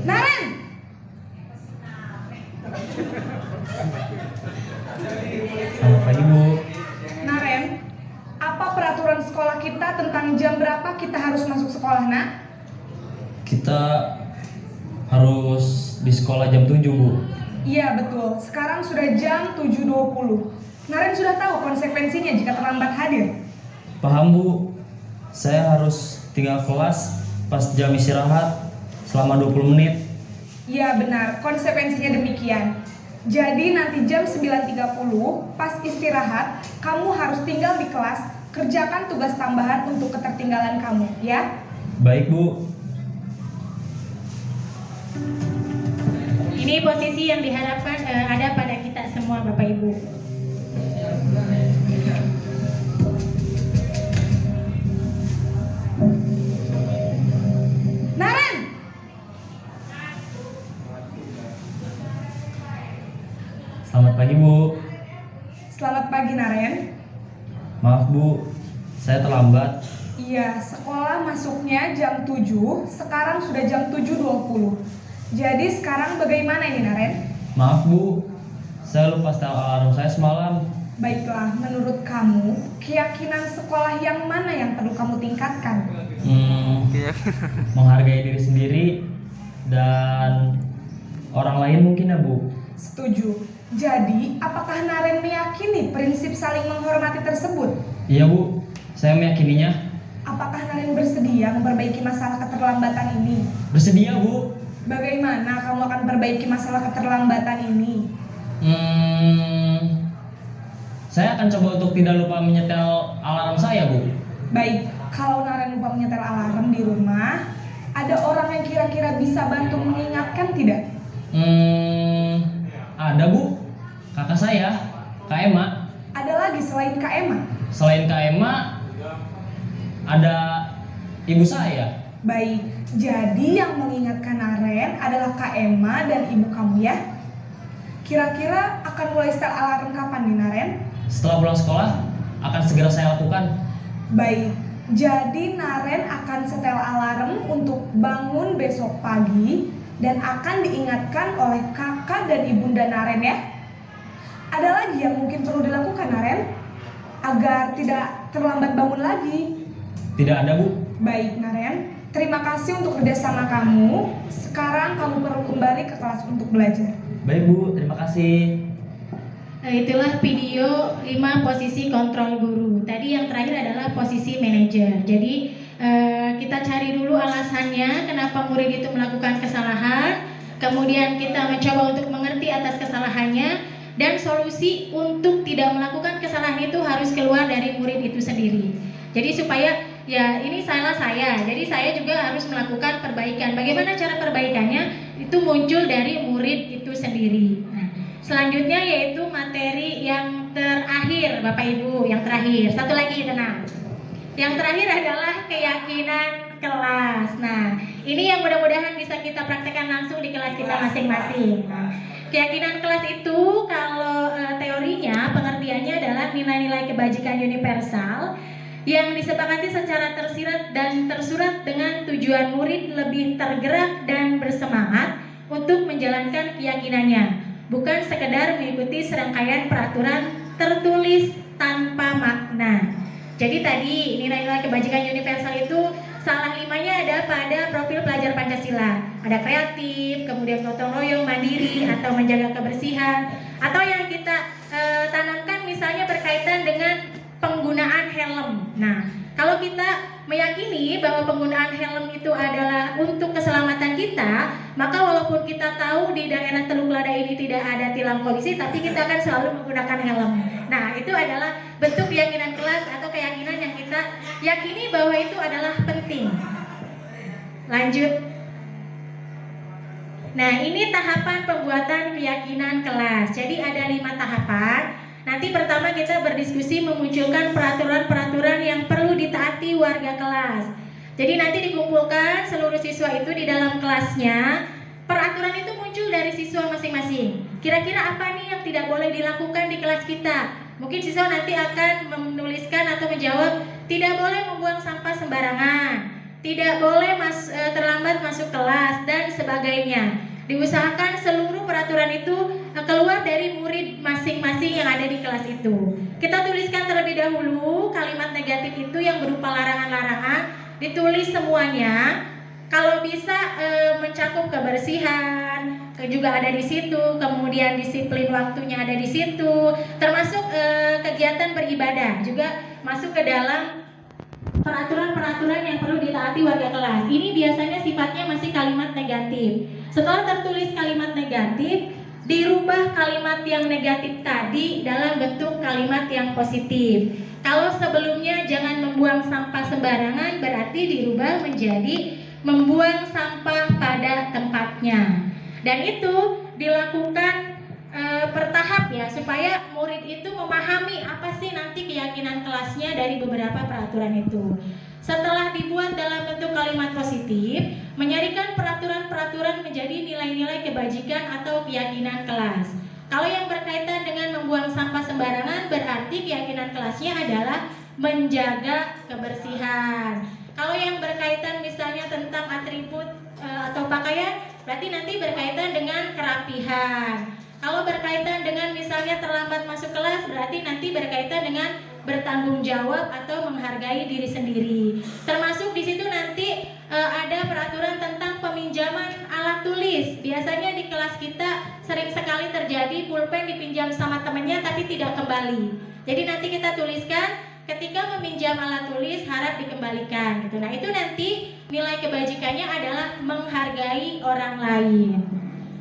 Naren, Selamat pagi Bu. Naren, apa peraturan sekolah kita tentang jam berapa kita harus masuk sekolah, nak? Kita harus di sekolah jam 7 Bu. Iya betul, sekarang sudah jam 7.20. Naren sudah tahu konsekuensinya jika terlambat hadir. Paham Bu. saya harus tinggal kelas pas jam istirahat selama 20 menit. Ya benar, konsekuensinya demikian. Jadi nanti jam 9.30 pas istirahat, kamu harus tinggal di kelas, kerjakan tugas tambahan untuk ketertinggalan kamu, ya. Baik, Bu. Ini posisi yang diharapkan ada pada kita semua Bapak Ibu. Naren, Selamat pagi, Bu. selamat pagi Naren. Maaf, Bu. Saya terlambat. Iya, sekolah masuknya jam 7, sekarang sudah jam 7.20. Jadi sekarang bagaimana ini Naren? Maaf, Bu. Saya lupa setel alarm saya semalam. Baiklah, menurut kamu, keyakinan sekolah yang mana yang perlu kamu tingkatkan? Menghargai diri sendiri dan orang lain mungkin ya, Bu. Setuju. Jadi, apakah Naren meyakini prinsip saling menghormati tersebut? Iya, Bu. Saya meyakininya. Apakah Naren bersedia memperbaiki masalah keterlambatan ini? Bersedia, Bu. Bagaimana kamu akan perbaiki masalah keterlambatan ini? Saya akan coba untuk tidak lupa menyetel alarm saya, Bu. Baik, kalau Naren lupa menyetel alarm di rumah, ada orang yang kira-kira bisa bantu mengingatkan tidak? Ada, Bu. Kakak saya, Kak Emma. Ada lagi selain Kak Emma? Selain Kak Emma, ada ibu saya. Baik, jadi yang mengingatkan Naren adalah Kak Emma dan ibu kamu ya? Kira-kira akan mulai setel alarm kapan nih Naren? Setelah pulang sekolah, akan segera saya lakukan. Baik, jadi Naren akan setel alarm untuk bangun besok pagi dan akan diingatkan oleh kakak dan ibunda Naren ya. Ada lagi yang mungkin perlu dilakukan Naren agar tidak terlambat bangun lagi? Tidak ada, Bu. Baik Naren, terima kasih untuk kerjasama kamu. Sekarang kamu perlu kembali ke kelas untuk belajar. Baik, Bu. Terima kasih. Itulah video 5 posisi kontrol guru. Tadi yang terakhir adalah posisi manajer. Jadi kita cari dulu alasannya kenapa murid itu melakukan kesalahan. Kemudian kita mencoba untuk mengerti atas kesalahannya. Dan solusi untuk tidak melakukan kesalahan itu harus keluar dari murid itu sendiri. Jadi supaya ya ini salah saya, jadi saya juga harus melakukan perbaikan. Bagaimana cara perbaikannya? Itu muncul dari murid itu sendiri. Nah, selanjutnya yaitu materi yang terakhir Bapak Ibu, yang terakhir. Satu lagi tenang. Yang terakhir adalah keyakinan kelas. Nah, ini yang mudah-mudahan bisa kita praktekkan langsung di kelas kita masing-masing. Nah, keyakinan kelas itu kalau teorinya, pengertiannya adalah nilai-nilai kebajikan universal yang disepakati secara tersirat dan tersurat dengan tujuan murid lebih tergerak dan bersemangat untuk menjalankan keyakinannya, bukan sekedar mengikuti serangkaian peraturan tertulis tanpa makna. Jadi tadi nilai-nilai kebajikan universal itu salah 5-nya ada pada profil pelajar Pancasila. Ada kreatif, kemudian gotong royong, mandiri, atau menjaga kebersihan. Atau yang kita tanamkan misalnya berkaitan dengan penggunaan helm. Nah, kalau kita meyakini bahwa penggunaan helm itu adalah untuk keselamatan kita, maka walaupun kita tahu di daerah Teluk Lada ini tidak ada tilang polisi, tapi kita akan selalu menggunakan helm. Nah, itu adalah bentuk keyakinan kelas atau keyakinan yang kita yakini bahwa itu adalah penting. Lanjut. Nah, ini tahapan pembuatan keyakinan kelas. Jadi ada 5 tahapan. Nanti pertama kita berdiskusi memunculkan peraturan-peraturan yang perlu ditaati warga kelas. Jadi nanti dikumpulkan seluruh siswa itu di dalam kelasnya. Peraturan itu muncul dari siswa masing-masing. Kira-kira apa nih yang tidak boleh dilakukan di kelas kita? Mungkin siswa nanti akan menuliskan atau menjawab, tidak boleh membuang sampah sembarangan, tidak boleh terlambat masuk kelas, dan sebagainya. Diusahakan seluruh peraturan itu keluar dari murid masing-masing yang ada di kelas itu. Kita tuliskan terlebih dahulu kalimat negatif itu yang berupa larangan-larangan, ditulis semuanya. Kalau bisa mencakup kebersihan, juga ada di situ, kemudian disiplin waktunya ada di situ, termasuk kegiatan beribadah juga masuk ke dalam peraturan-peraturan yang perlu ditaati warga kelas. Ini biasanya sifatnya masih kalimat negatif. Setelah tertulis kalimat negatif, dirubah kalimat yang negatif tadi dalam bentuk kalimat yang positif. Kalau sebelumnya jangan membuang sampah sembarangan, berarti dirubah menjadi membuang sampah pada tempatnya. Dan itu dilakukan bertahap ya, supaya murid itu memahami apa sih nanti keyakinan kelasnya dari beberapa peraturan itu. Setelah dibuat dalam bentuk kalimat positif, menjadikan peraturan-peraturan menjadi nilai-nilai kebajikan atau keyakinan kelas. Kalau yang berkaitan dengan membuang sampah sembarangan, berarti keyakinan kelasnya adalah menjaga kebersihan. Kalau yang berkaitan misalnya tentang atribut atau pakaian, berarti nanti berkaitan dengan kerapihan. Kalau berkaitan dengan misalnya terlambat masuk kelas, berarti nanti berkaitan dengan bertanggung jawab atau menghargai diri sendiri. Termasuk di situ nanti ada peraturan tentang peminjaman alat tulis. Biasanya di kelas kita sering sekali terjadi pulpen dipinjam sama temannya tapi tidak kembali. Jadi nanti kita tuliskan ketika meminjam alat tulis harap dikembalikan gitu. Nah, itu nanti nilai kebajikannya adalah menghargai orang lain.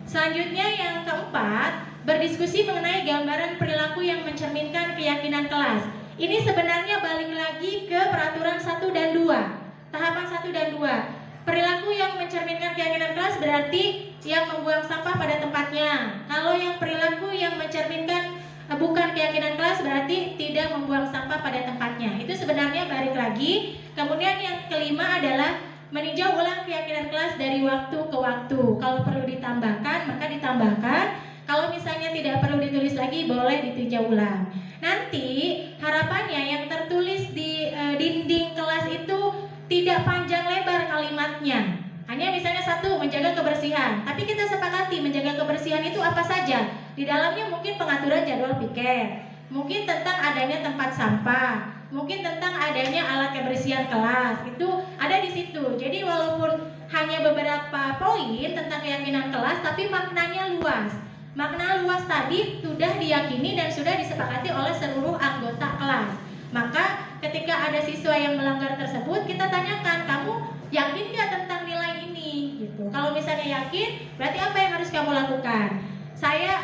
Selanjutnya yang keempat, berdiskusi mengenai gambaran perilaku yang mencerminkan keyakinan kelas. Ini sebenarnya balik lagi ke peraturan 1 dan 2. Tahapan 1 dan 2. Perilaku yang mencerminkan keyakinan kelas berarti yang membuang sampah pada tempatnya. Kalau yang perilaku yang mencerminkan bukan keyakinan kelas berarti tidak membuang sampah pada tempatnya. Itu sebenarnya balik lagi. Kemudian yang kelima adalah meninjau ulang keyakinan kelas dari waktu ke waktu. Kalau perlu ditambahkan, maka ditambahkan. Kalau misalnya tidak perlu ditulis lagi, boleh ditinjau ulang. Nanti harapannya yang tertulis di dinding kelas itu tidak panjang lebar kalimatnya. Hanya misalnya 1, menjaga kebersihan. Tapi kita sepakati menjaga kebersihan itu apa saja. Di dalamnya mungkin pengaturan jadwal piket, mungkin tentang adanya tempat sampah, mungkin tentang adanya alat kebersihan kelas. Itu ada di situ. Jadi walaupun hanya beberapa poin tentang keyakinan kelas, tapi maknanya luas. Makna luas tadi sudah diyakini dan sudah disepakati oleh seluruh anggota kelas. Maka ketika ada siswa yang melanggar tersebut, kita tanyakan, kamu yakin nggak tentang nilai ini? Gitu. Kalau misalnya yakin, berarti apa yang harus kamu lakukan? Saya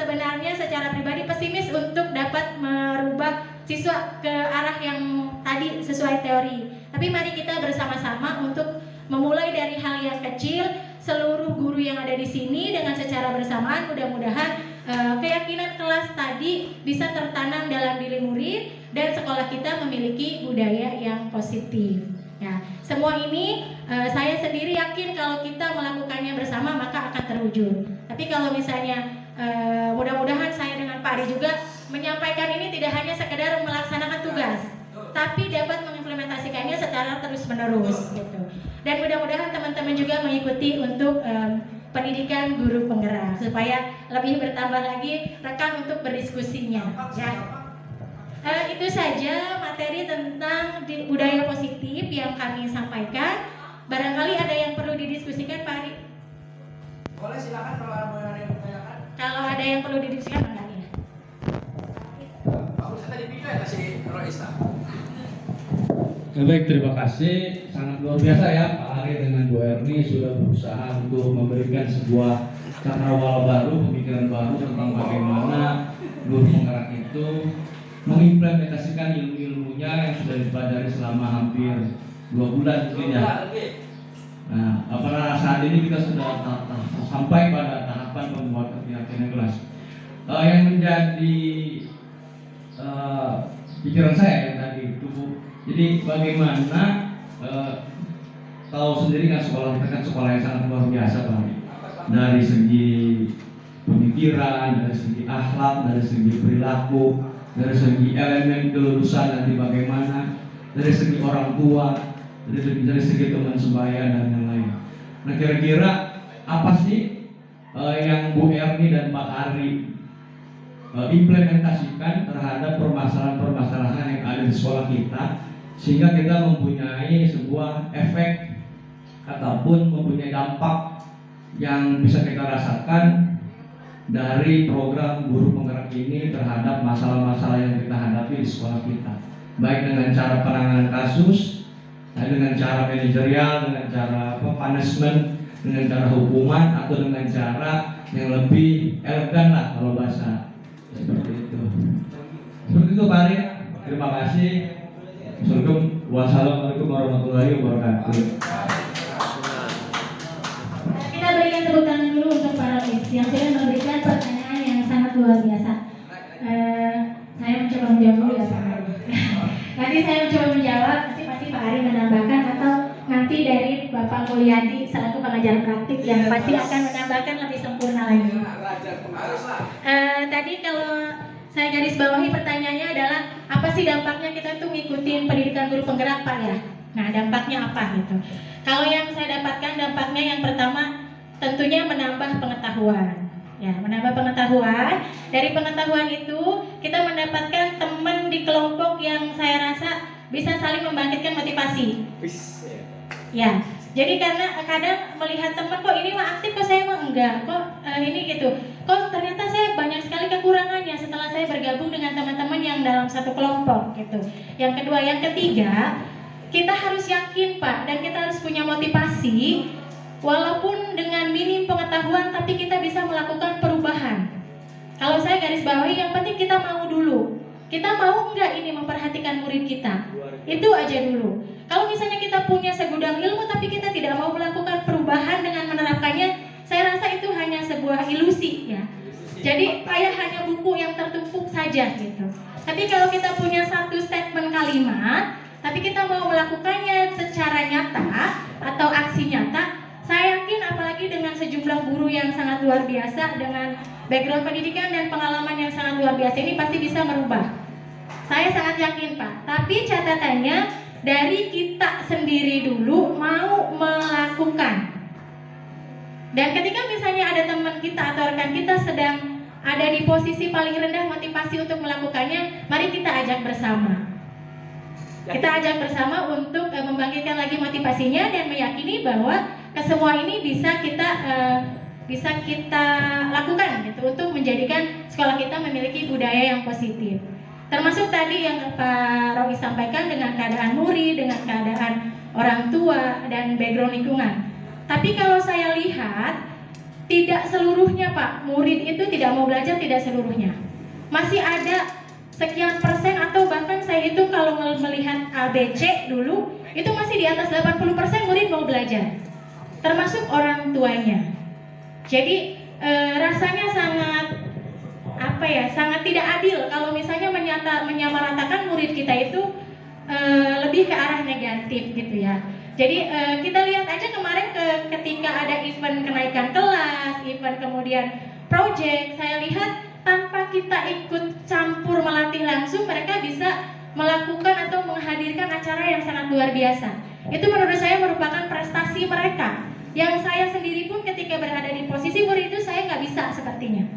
sebenarnya secara pribadi pesimis untuk dapat merubah siswa ke arah yang tadi sesuai teori. Tapi mari kita bersama-sama untuk memulai dari hal yang kecil. Seluruh guru yang ada di sini dengan secara bersamaan mudah-mudahan keyakinan kelas tadi bisa tertanam dalam diri murid dan sekolah kita memiliki budaya yang positif. Ya, semua ini saya sendiri yakin kalau kita melakukannya bersama maka akan terwujud. Tapi kalau misalnya mudah-mudahan saya dengan Pak Ari juga menyampaikan ini tidak hanya sekedar melaksanakan tugas, tapi dapat mengimplementasikannya secara terus-menerus gitu. Dan mudah-mudahan teman-teman juga mengikuti untuk pendidikan guru penggerak supaya lebih bertambah lagi rekan untuk berdiskusinya. Ya. Itu saja materi tentang budaya positif yang kami sampaikan. Barangkali ada yang perlu didiskusikan, Pak Ari? Boleh, silakan kalau ada yang ditanyakan. Kalau ada yang perlu didiskusikan, enggak ya? Aku tadi video ya kasih Roisa. Baik, terima kasih. Sangat luar biasa ya Pak Ari dengan Bu Erni sudah berusaha untuk memberikan sebuah cakrawala baru, pemikiran baru tentang bagaimana guru penggerak itu mengimplementasikan ilmu-ilmunya yang sudah dipelajari selama hampir 2 bulan mungkin ya. Nah, pada saat ini kita sudah sampai pada tahapan pembuatan keyakinan kelas. Yang menjadi pikiran saya yang tadi itu, jadi bagaimana tahu sendiri kan sekolah kita kan sekolah yang sangat luar biasa Pak. Dari segi pemikiran, dari segi akhlak, dari segi perilaku, dari segi elemen kelulusan nanti bagaimana, dari segi orang tua, dari segi teman sebaya dan yang lain. Nah, kira-kira apa sih yang Bu Erni dan Pak Ari implementasikan terhadap permasalahan-permasalahan yang ada di sekolah kita, sehingga kita mempunyai sebuah efek ataupun mempunyai dampak yang bisa kita rasakan dari program guru penggerak ini terhadap masalah-masalah yang kita hadapi di sekolah kita. baik dengan cara penanganan kasus, dengan cara manajerial, dengan cara punishment, dengan cara hukuman, atau dengan cara yang lebih elegan lah kalau bahasa seperti itu. Seperti itu Pak Ari. Terima kasih. Wassalamualaikum warahmatullahi wabarakatuh. Kita berikan tepuk tangan dulu untuk para Rois yang sudah memberikan pertanyaan yang sangat luar biasa. Saya mencoba menjawab dulu ya Pak Ari. Nanti saya mencoba menjawab, nanti pasti Pak Ari menambahkan atau nanti dari Bapak Mulyadi selaku pengajar praktik yang pasti akan menambahkan lebih sempurna lagi. Tadi kalau saya garis bawahi pertanyaannya adalah apa sih dampaknya kita tuh ngikutin pendidikan guru penggerak Pak ya? Nah dampaknya apa gitu? Kalau yang saya dapatkan dampaknya yang pertama tentunya menambah pengetahuan. Ya, menambah pengetahuan. Dari pengetahuan itu kita mendapatkan teman di kelompok yang saya rasa bisa saling membangkitkan motivasi. Ya, jadi karena kadang melihat teman kok ini mah aktif kok saya mah enggak, kok ini gitu. Kok ternyata saya banyak sekali kekurangannya setelah saya bergabung dengan teman-teman yang dalam satu kelompok gitu. Yang kedua, yang ketiga, kita harus yakin Pak dan kita harus punya motivasi. Walaupun dengan minim pengetahuan tapi kita bisa melakukan perubahan. Kalau saya garis bawahi yang penting kita mau dulu. Kita mau enggak ini memperhatikan murid kita? Itu aja dulu. Kalau misalnya kita punya segudang ilmu tapi kita tidak mau melakukan perubahan dengan menerapkannya, saya rasa itu hanya sebuah ilusi ya. Jadi kayak hanya buku yang tertumpuk saja gitu. Tapi kalau kita punya satu statement kalimat, tapi kita mau melakukannya secara nyata atau aksi nyata, saya yakin apalagi dengan sejumlah guru yang sangat luar biasa dengan background pendidikan dan pengalaman yang sangat luar biasa ini pasti bisa merubah. Saya sangat yakin Pak. Tapi catatannya dari kita sendiri dulu mau melakukan. Dan ketika misalnya ada teman kita atau rekan kita sedang ada di posisi paling rendah motivasi untuk melakukannya, mari kita ajak bersama. Kita ajak bersama untuk membangkitkan lagi motivasinya dan meyakini bahwa kesemua ini bisa kita lakukan gitu untuk menjadikan sekolah kita memiliki budaya yang positif. Termasuk tadi yang Pak Rois sampaikan dengan keadaan murid, dengan keadaan orang tua dan background lingkungan. Tapi kalau saya lihat tidak seluruhnya Pak, murid itu tidak mau belajar, tidak seluruhnya. Masih ada sekian persen atau bahkan saya hitung kalau melihat ABC dulu itu masih di atas 80% murid mau belajar. Termasuk orang tuanya. Jadi rasanya sangat sangat tidak adil kalau misalnya menyamaratakan murid kita itu lebih ke arah negatif gitu ya. Jadi kita lihat aja kemarin ketika ada event kenaikan kelas, event kemudian project, saya lihat tanpa kita ikut campur melatih langsung mereka bisa melakukan atau menghadirkan acara yang sangat luar biasa. Itu menurut saya merupakan prestasi mereka. Yang saya sendiri pun ketika berada di posisi murid itu saya nggak bisa sepertinya.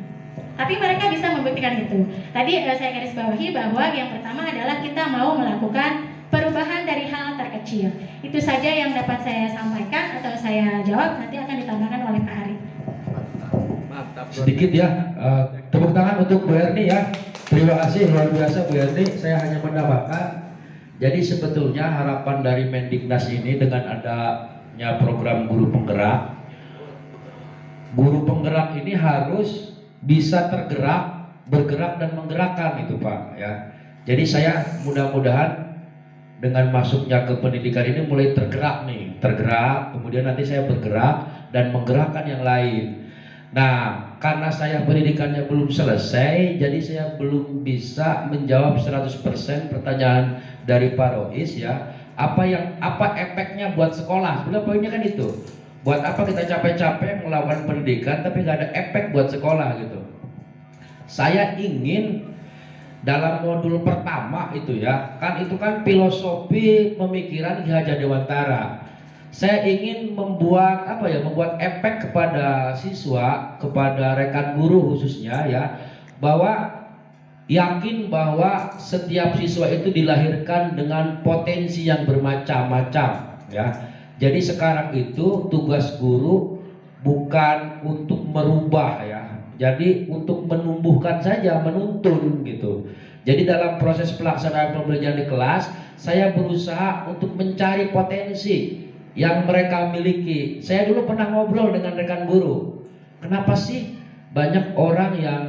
Tapi mereka bisa membuktikan itu. Tadi saya garis bawahi bahwa yang pertama adalah kita mau melakukan perubahan dari hal terkecil. Itu saja yang dapat saya sampaikan atau saya jawab. Nanti akan ditambahkan oleh Pak Ari. Sedikit ya, tepuk tangan untuk Bu Erni ya. Terima kasih luar biasa Bu Erni. Saya hanya menambahkan. Jadi sebetulnya harapan dari Mendiknas ini dengan adanya program guru penggerak ini harus bisa tergerak, bergerak dan menggerakkan itu Pak ya. Jadi saya mudah-mudahan dengan masuknya ke pendidikan ini mulai tergerak, kemudian nanti saya bergerak dan menggerakkan yang lain. Nah, karena saya pendidikannya belum selesai, jadi saya belum bisa menjawab 100% pertanyaan dari Pak Rois ya. Apa efeknya buat sekolah? Sebenarnya poinnya kan itu. Buat apa kita capek-capek melakukan pendidikan tapi nggak ada efek buat sekolah gitu. Saya ingin dalam modul pertama itu ya, itu kan filosofi pemikiran Ki Hajar Dewantara. Saya ingin membuat efek kepada siswa, kepada rekan guru khususnya ya, bahwa yakin bahwa setiap siswa itu dilahirkan dengan potensi yang bermacam-macam ya. Jadi sekarang itu tugas guru bukan untuk merubah ya. Jadi untuk menumbuhkan saja, menuntun gitu. Jadi dalam proses pelaksanaan pembelajaran di kelas, saya berusaha untuk mencari potensi yang mereka miliki. Saya dulu pernah ngobrol dengan rekan guru. Kenapa sih banyak orang yang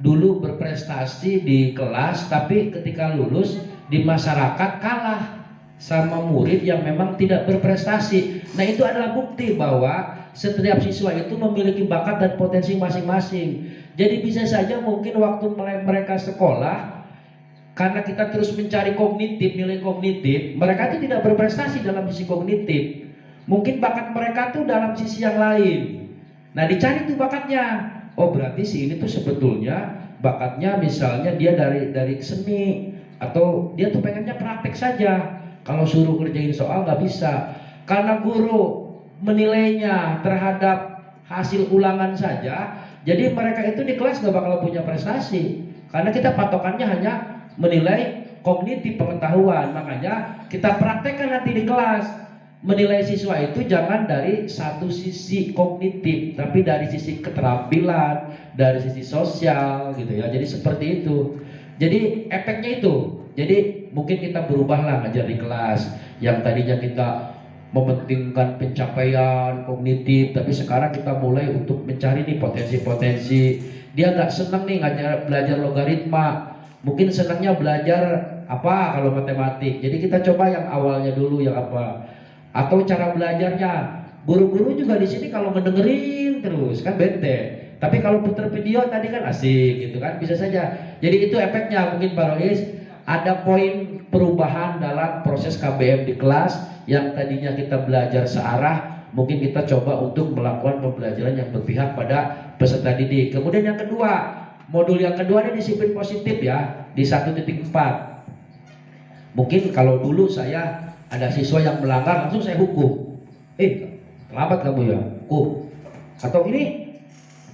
dulu berprestasi di kelas, tapi ketika lulus di masyarakat kalah sama murid yang memang tidak berprestasi? Nah, itu adalah bukti bahwa setiap siswa itu memiliki bakat dan potensi masing-masing. Jadi bisa saja mungkin waktu mereka sekolah, karena kita terus mencari kognitif, nilai kognitif, mereka itu tidak berprestasi dalam sisi kognitif. Mungkin bakat mereka tuh dalam sisi yang lain. Nah, dicari tuh bakatnya. Oh, berarti si ini tuh sebetulnya bakatnya misalnya dia dari seni, atau dia tuh pengennya praktek saja. Kalau suruh kerjain soal nggak bisa. Karena guru menilainya terhadap hasil ulangan saja, jadi mereka itu di kelas nggak bakal punya prestasi. Karena kita patokannya hanya menilai kognitif pengetahuan. Makanya kita praktekkan nanti di kelas. Menilai siswa itu jangan dari satu sisi kognitif, tapi dari sisi keterampilan, dari sisi sosial gitu ya. Jadi seperti itu. Jadi efeknya itu. Jadi mungkin kita berubahlah ngajar di kelas. Yang tadinya kita mementingkan pencapaian kognitif, tapi sekarang kita mulai untuk mencari nih potensi-potensi. Dia nggak senang nih belajar logaritma, mungkin senangnya belajar apa kalau matematik. Jadi kita coba yang awalnya dulu, yang apa. Atau cara belajarnya, guru-guru juga di sini kalau mendengerin terus kan bete. Tapi kalau putar video tadi kan asik gitu kan, bisa saja. Jadi itu efeknya mungkin Pak Rois. Ada poin perubahan dalam proses KBM di kelas. Yang tadinya kita belajar searah, mungkin kita coba untuk melakukan pembelajaran yang berpihak pada peserta didik. Kemudian yang kedua, modul yang kedua ini disiplin positif ya, di 1.4. Mungkin kalau dulu saya ada siswa yang melanggar, langsung saya hukum. Terlambat kamu ya, hukum. Atau ini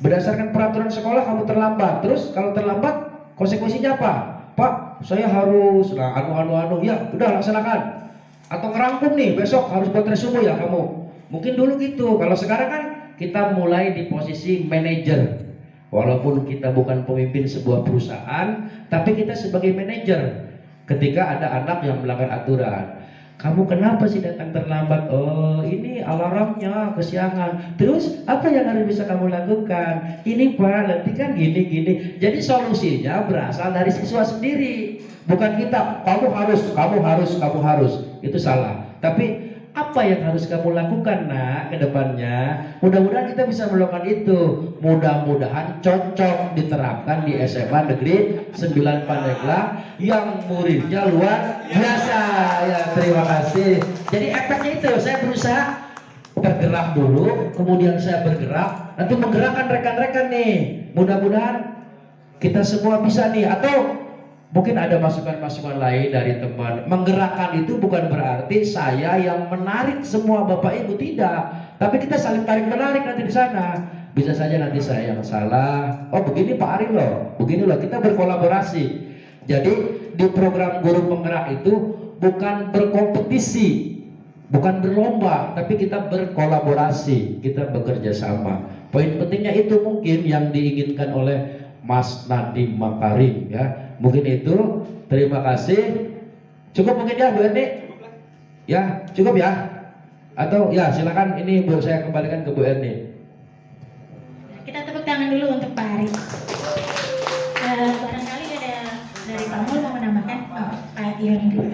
berdasarkan peraturan sekolah kamu terlambat. Terus kalau terlambat konsekuensinya apa? Pak, saya harus ya udah laksanakan. Atau ngerangkum nih, besok harus buat resume ya kamu. Mungkin dulu gitu. Kalau sekarang kan kita mulai di posisi manajer. Walaupun kita bukan pemimpin sebuah perusahaan, tapi kita sebagai manajer. Ketika ada anak yang melanggar aturan, kamu kenapa sih datang terlambat? Oh, ini alarmnya kesiangan. Terus apa yang harus bisa kamu lakukan? Ini Pak, nanti kan gini. Jadi solusinya berasal dari siswa sendiri. Bukan kita, kamu harus. Itu salah. Tapi apa yang harus kamu lakukan ke depannya? Mudah-mudahan kita bisa melakukan itu. Mudah-mudahan cocok diterapkan di SMA Negeri 9 Pandeglang yang muridnya luar biasa. Ya, terima kasih. Jadi efeknya itu, saya berusaha bergerak dulu, kemudian saya bergerak, nanti menggerakkan rekan-rekan nih. Mudah-mudahan kita semua bisa nih. Atau mungkin ada masukan-masukan lain dari teman. Menggerakkan itu bukan berarti saya yang menarik semua Bapak Ibu, tidak. Tapi kita saling tarik menarik nanti di sana. Bisa saja nanti saya yang salah. Oh begini Pak Ari loh, begini loh. Kita berkolaborasi. Jadi di program guru penggerak itu bukan berkompetisi, bukan berlomba, tapi kita berkolaborasi, kita bekerja sama. Poin pentingnya itu mungkin yang diinginkan oleh Mas Nadiem Makarim ya. Mungkin itu. Terima kasih. Cukup mungkin ya Bu Erni? Ya, cukup ya? Atau ya silakan ini Bu, saya kembalikan ke Bu Erni. Kita tepuk tangan dulu untuk Pak Ari. Barangkali ada dari Pak Mul mau menambahkan? Oh, Pak Ion dulu.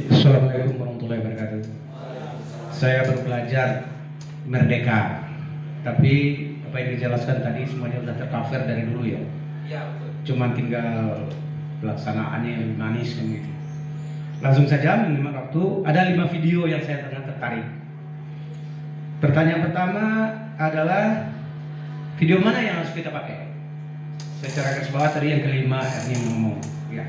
Assalamualaikum warahmatullahi wabarakatuh. Saya baru belajar merdeka, tapi apa yang dijelaskan tadi semuanya sudah tercover dari dulu ya. Cuman tinggal pelaksanaannya yang manis kan gitu. Langsung saja memang waktu ada 5 video yang saya sangat tertarik. Pertanyaan pertama adalah video mana yang harus kita pakai? Secara garis bawah tadi yang kelima Erni ngomong ya.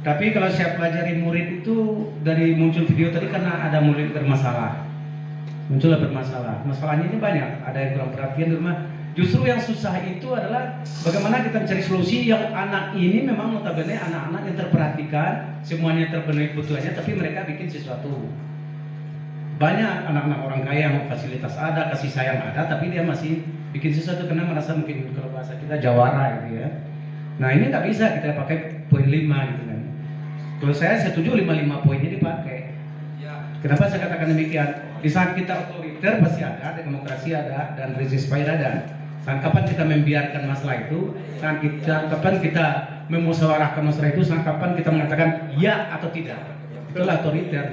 Tapi kalau saya pelajari murid itu dari muncul video tadi karena ada murid bermasalah. Muncullah bermasalah. Masalahnya ini banyak. Ada yang kurang perhatian di rumah, Justru yang susah itu adalah bagaimana kita mencari solusi yang anak ini memang notabene anak-anak yang terperhatikan, semuanya terpenuhi kebutuhannya, tapi mereka bikin sesuatu. Banyak anak-anak orang kaya yang fasilitas ada, kasih sayang ada, tapi dia masih bikin sesuatu karena merasa mungkin kalau bahasa kita jawara gitu ya. Nah ini nggak bisa kita pakai poin 5 gitu kan. Kalau saya setuju 5 poinnya dipakai. Kenapa saya katakan demikian? Di saat kita otoriter pasti ada, demokrasi ada, dan resist fire ada. Saat kapan kita membiarkan masalah itu, saat kapan kita memusyawarahkan masalah itu, saat kapan kita mengatakan ya atau tidak. Itulah otoriter.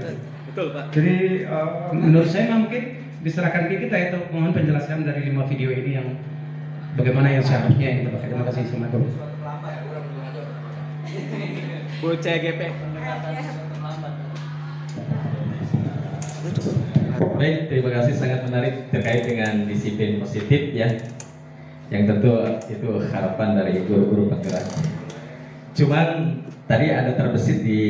Betul, Pak. Jadi menurut saya mungkin diserahkan ke kita itu, mohon penjelasan dari 5 video ini yang bagaimana yang seharusnya yang kita pakai. Terima kasih. Assalamualaikum. Bu CGP. Baik, terima kasih, sangat menarik terkait dengan disiplin positif ya. Yang tentu itu harapan dari guru-guru penggerak. Cuman tadi ada terbesit di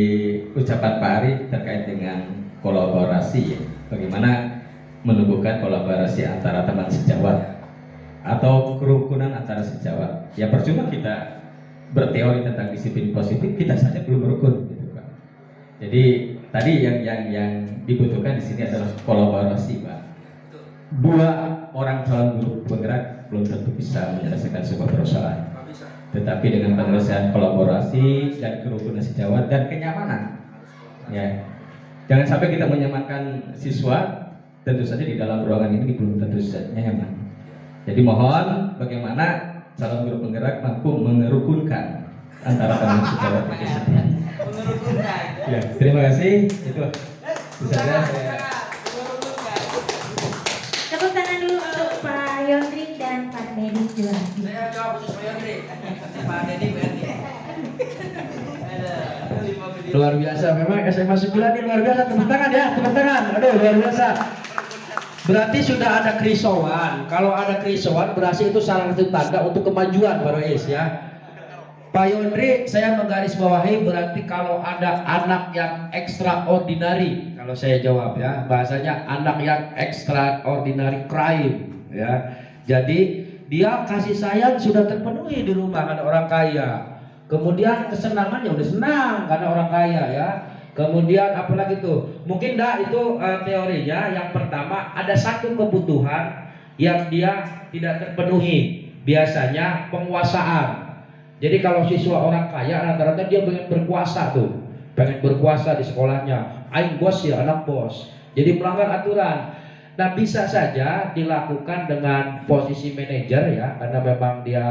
ucapan Pak Ari terkait dengan kolaborasi ya. Bagaimana menumbuhkan kolaborasi antara teman sejawat atau kerukunan antara sejawat. Ya percuma kita berteori tentang disiplin positif, kita saja belum rukun gitu Pak. Jadi tadi yang dibutuhkan di sini adalah kolaborasi Pak. 2 orang calon guru penggerak belum tentu bisa menyelesaikan sebuah perusahaan. Tetapi dengan penyelesaian kolaborasi dan kerukunan sejawat dan kenyamanan ya. Jangan sampai kita menyamankan siswa, tentu saja di dalam ruangan ini belum tentu nyaman. Jadi mohon bagaimana calon guru penggerak mampu mengerukunkan antara teman sejawat itu sendiri. Ya, terima kasih. Itu bisa saya. Tepuk tangan dulu untuk Pak Yondrik dan Pak Dedi Julati. Saya jawab khusus Pak Yondri. Pak Dedi berarti. Luar biasa, memang SMA 9 ini luar biasa. Tepuk tangan ya, tepuk tangan. Aduh, luar biasa. Berarti sudah ada kerisauan. Kalau ada kerisauan berarti itu salah satu tanda untuk kemajuan Pak Rois ya. Pak Yondri, saya menggarisbawahi berarti kalau ada anak yang extraordinary, kalau saya jawab ya, bahasanya anak yang extraordinary crime ya. Jadi dia kasih sayang sudah terpenuhi di rumah karena orang kaya. Kemudian kesenangannya udah senang karena orang kaya ya. Kemudian apalagi tuh? Mungkin itu teorinya. Yang pertama ada satu kebutuhan yang dia tidak terpenuhi. Biasanya penguasaan. Jadi kalau siswa orang kaya rata-rata dia pengen berkuasa tuh. Pengen berkuasa di sekolahnya. Aing bos ya, anak bos. Jadi melanggar aturan. Nah bisa saja dilakukan dengan posisi manajer ya. Karena memang dia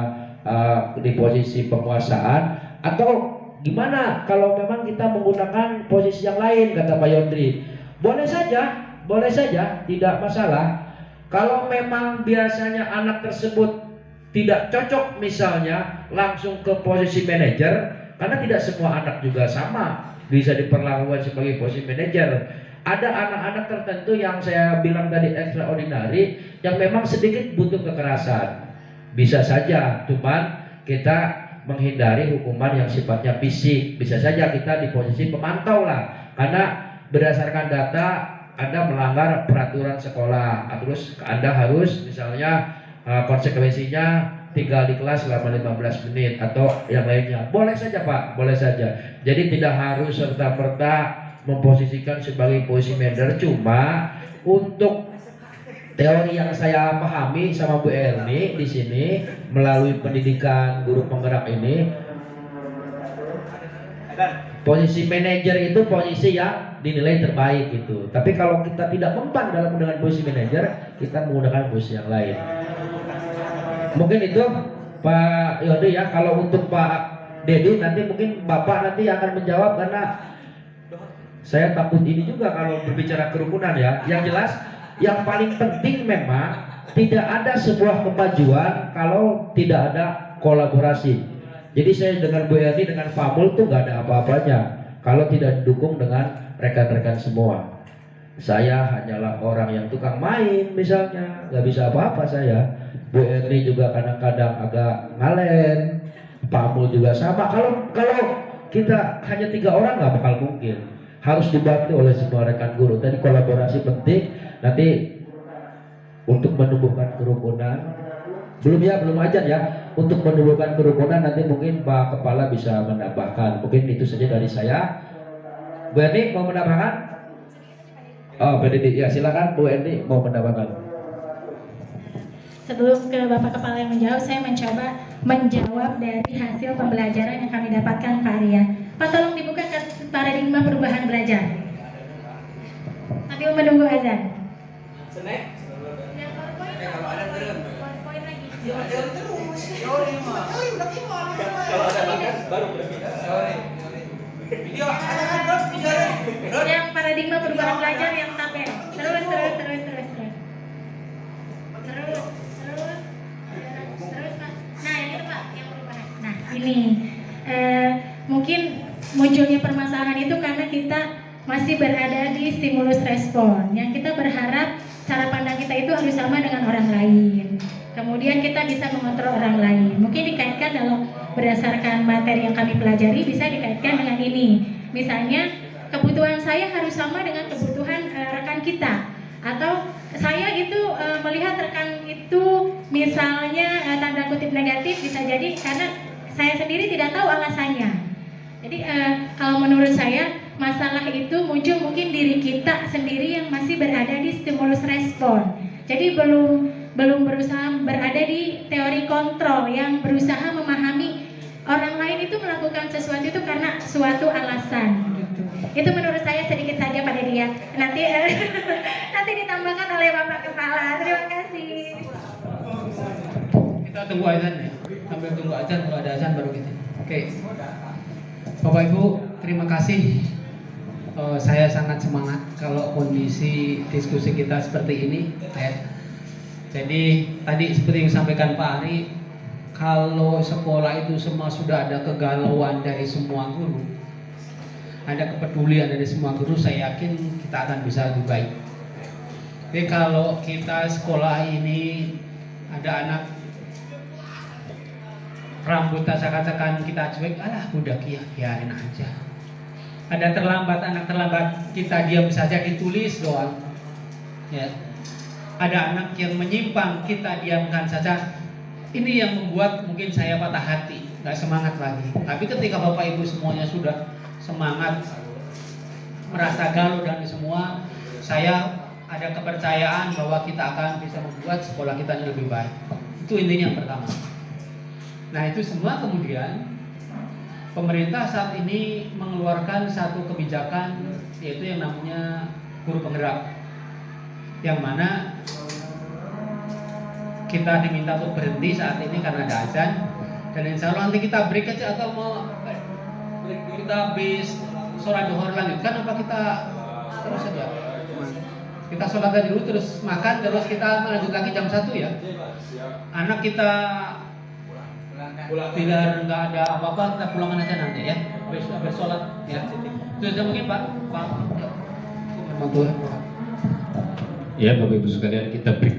di posisi penguasaan. Atau gimana kalau memang kita menggunakan posisi yang lain, kata Pak Yondri. Boleh saja, tidak masalah. Kalau memang biasanya anak tersebut tidak cocok misalnya langsung ke posisi manajer, karena tidak semua anak juga sama bisa diperlakukan sebagai posisi manajer. Ada anak-anak tertentu yang saya bilang tadi extraordinary yang memang sedikit butuh kekerasan. Bisa saja, cuman kita menghindari hukuman yang sifatnya fisik. Bisa saja kita di posisi pemantau lah, karena berdasarkan data Anda melanggar peraturan sekolah, terus Anda harus misalnya konsekuensinya tinggal di kelas selama 15 menit atau yang lainnya. Boleh saja Pak, boleh saja. Jadi tidak harus serta-merta memposisikan sebagai posisi manajer. Cuma untuk teori yang saya pahami sama Bu Erni di sini melalui pendidikan guru penggerak ini, posisi manajer itu posisi yang dinilai terbaik gitu. Tapi kalau kita tidak mempan dalam dengan posisi manajer, kita menggunakan posisi yang lain. Mungkin itu Pak Yodi ya. Kalau untuk Pak Dedi nanti mungkin Bapak nanti akan menjawab, karena saya takut ini juga kalau berbicara kerukunan ya. Yang jelas yang paling penting memang tidak ada sebuah kemajuan kalau tidak ada kolaborasi. Jadi saya dengan Bu Erni dengan Famul tuh gak ada apa-apanya kalau tidak didukung dengan rekan-rekan semua. Saya hanyalah orang yang tukang main misalnya, gak bisa apa-apa saya. Bu Erni juga kadang-kadang agak ngalen, Famul juga sama. Kalau kita hanya 3 orang gak bakal mungkin. Harus dibantu oleh semua rekan guru. Tadi kolaborasi penting. Nanti untuk menumbuhkan kerukunan, Belum ya, belum ajar ya. Untuk menumbuhkan kerukunan nanti mungkin Pak Kepala bisa menambahkan. Mungkin itu saja dari saya. Bu Erni mau menambahkan? Oh, Bu Erni, ya silakan Bu Erni mau menambahkan. Sebelum ke Bapak Kepala yang menjawab, saya mencoba menjawab dari hasil pembelajaran yang kami dapatkan Pak Arya. Pak, tolong dibuka paradigma perubahan belajar. Sambil menunggu azan. Senek. Yang PowerPoint, Kalau ada turun. PowerPoint lagi. Kalau ada makan baru berpindah. Video ada kan bos video. Yang paradigma perubahan belajar yang tabel. Terus. Pak. Nah, yang itu Pak, yang perubahan. Nah, ini mungkin munculnya permasalahan itu karena kita masih berada di stimulus respon. Yang kita berharap cara pandang kita itu harus sama dengan orang lain. Kemudian kita bisa mengontrol orang lain. Mungkin dikaitkan dalam berdasarkan materi yang kami pelajari bisa dikaitkan dengan ini. Misalnya kebutuhan saya harus sama dengan kebutuhan rekan kita. Atau saya itu melihat rekan itu misalnya tanda kutip negatif bisa jadi karena saya sendiri tidak tahu alasannya. Jadi kalau menurut saya masalah itu muncul mungkin diri kita sendiri yang masih berada di stimulus respon. Jadi belum berusaha berada di teori kontrol yang berusaha memahami orang lain itu melakukan sesuatu itu karena suatu alasan. Itu menurut saya sedikit saja Pak Dedi ya. Nanti nanti ditambahkan oleh Bapak Kepala. Terima kasih. Kita tunggu azan ya. Sambil tunggu azan, kalau ada azan baru kita. Oke. Bapak Ibu, terima kasih. Saya sangat semangat kalau kondisi diskusi kita seperti ini. Ya. Jadi tadi seperti yang disampaikan Pak Ari, kalau sekolah itu semua sudah ada kegalauan dari semua guru, ada kepedulian dari semua guru, saya yakin kita akan bisa lebih baik. Jadi kalau kita sekolah ini ada anak rambut acak-acakan kita cuek, alah budak ya, biarin aja. Ada terlambat, anak terlambat, kita diam saja ditulis doang. Ya. Ada anak yang menyimpang, kita diamkan saja. Ini yang membuat mungkin saya patah hati, nggak semangat lagi. Tapi ketika Bapak Ibu semuanya sudah semangat, merasa galau dan semua, saya ada kepercayaan bahwa kita akan bisa membuat sekolah kita ini lebih baik. Itu intinya yang pertama. Nah itu semua kemudian pemerintah saat ini mengeluarkan satu kebijakan, yaitu yang namanya guru penggerak, yang mana kita diminta untuk berhenti saat ini karena ada azan, dan insya Allah nanti kita break aja atau mau kita habis sholat duhur lanjutkan apa kita terus saja? Kita sholat aja dulu terus makan terus kita lanjut lagi jam 1 ya. Anak kita biar nggak ada apa-apa kita pulangkan aja nanti ya. Habis sholat ya. Itu saja mungkin Pak. Ya Bapak Ibu sekalian, kita break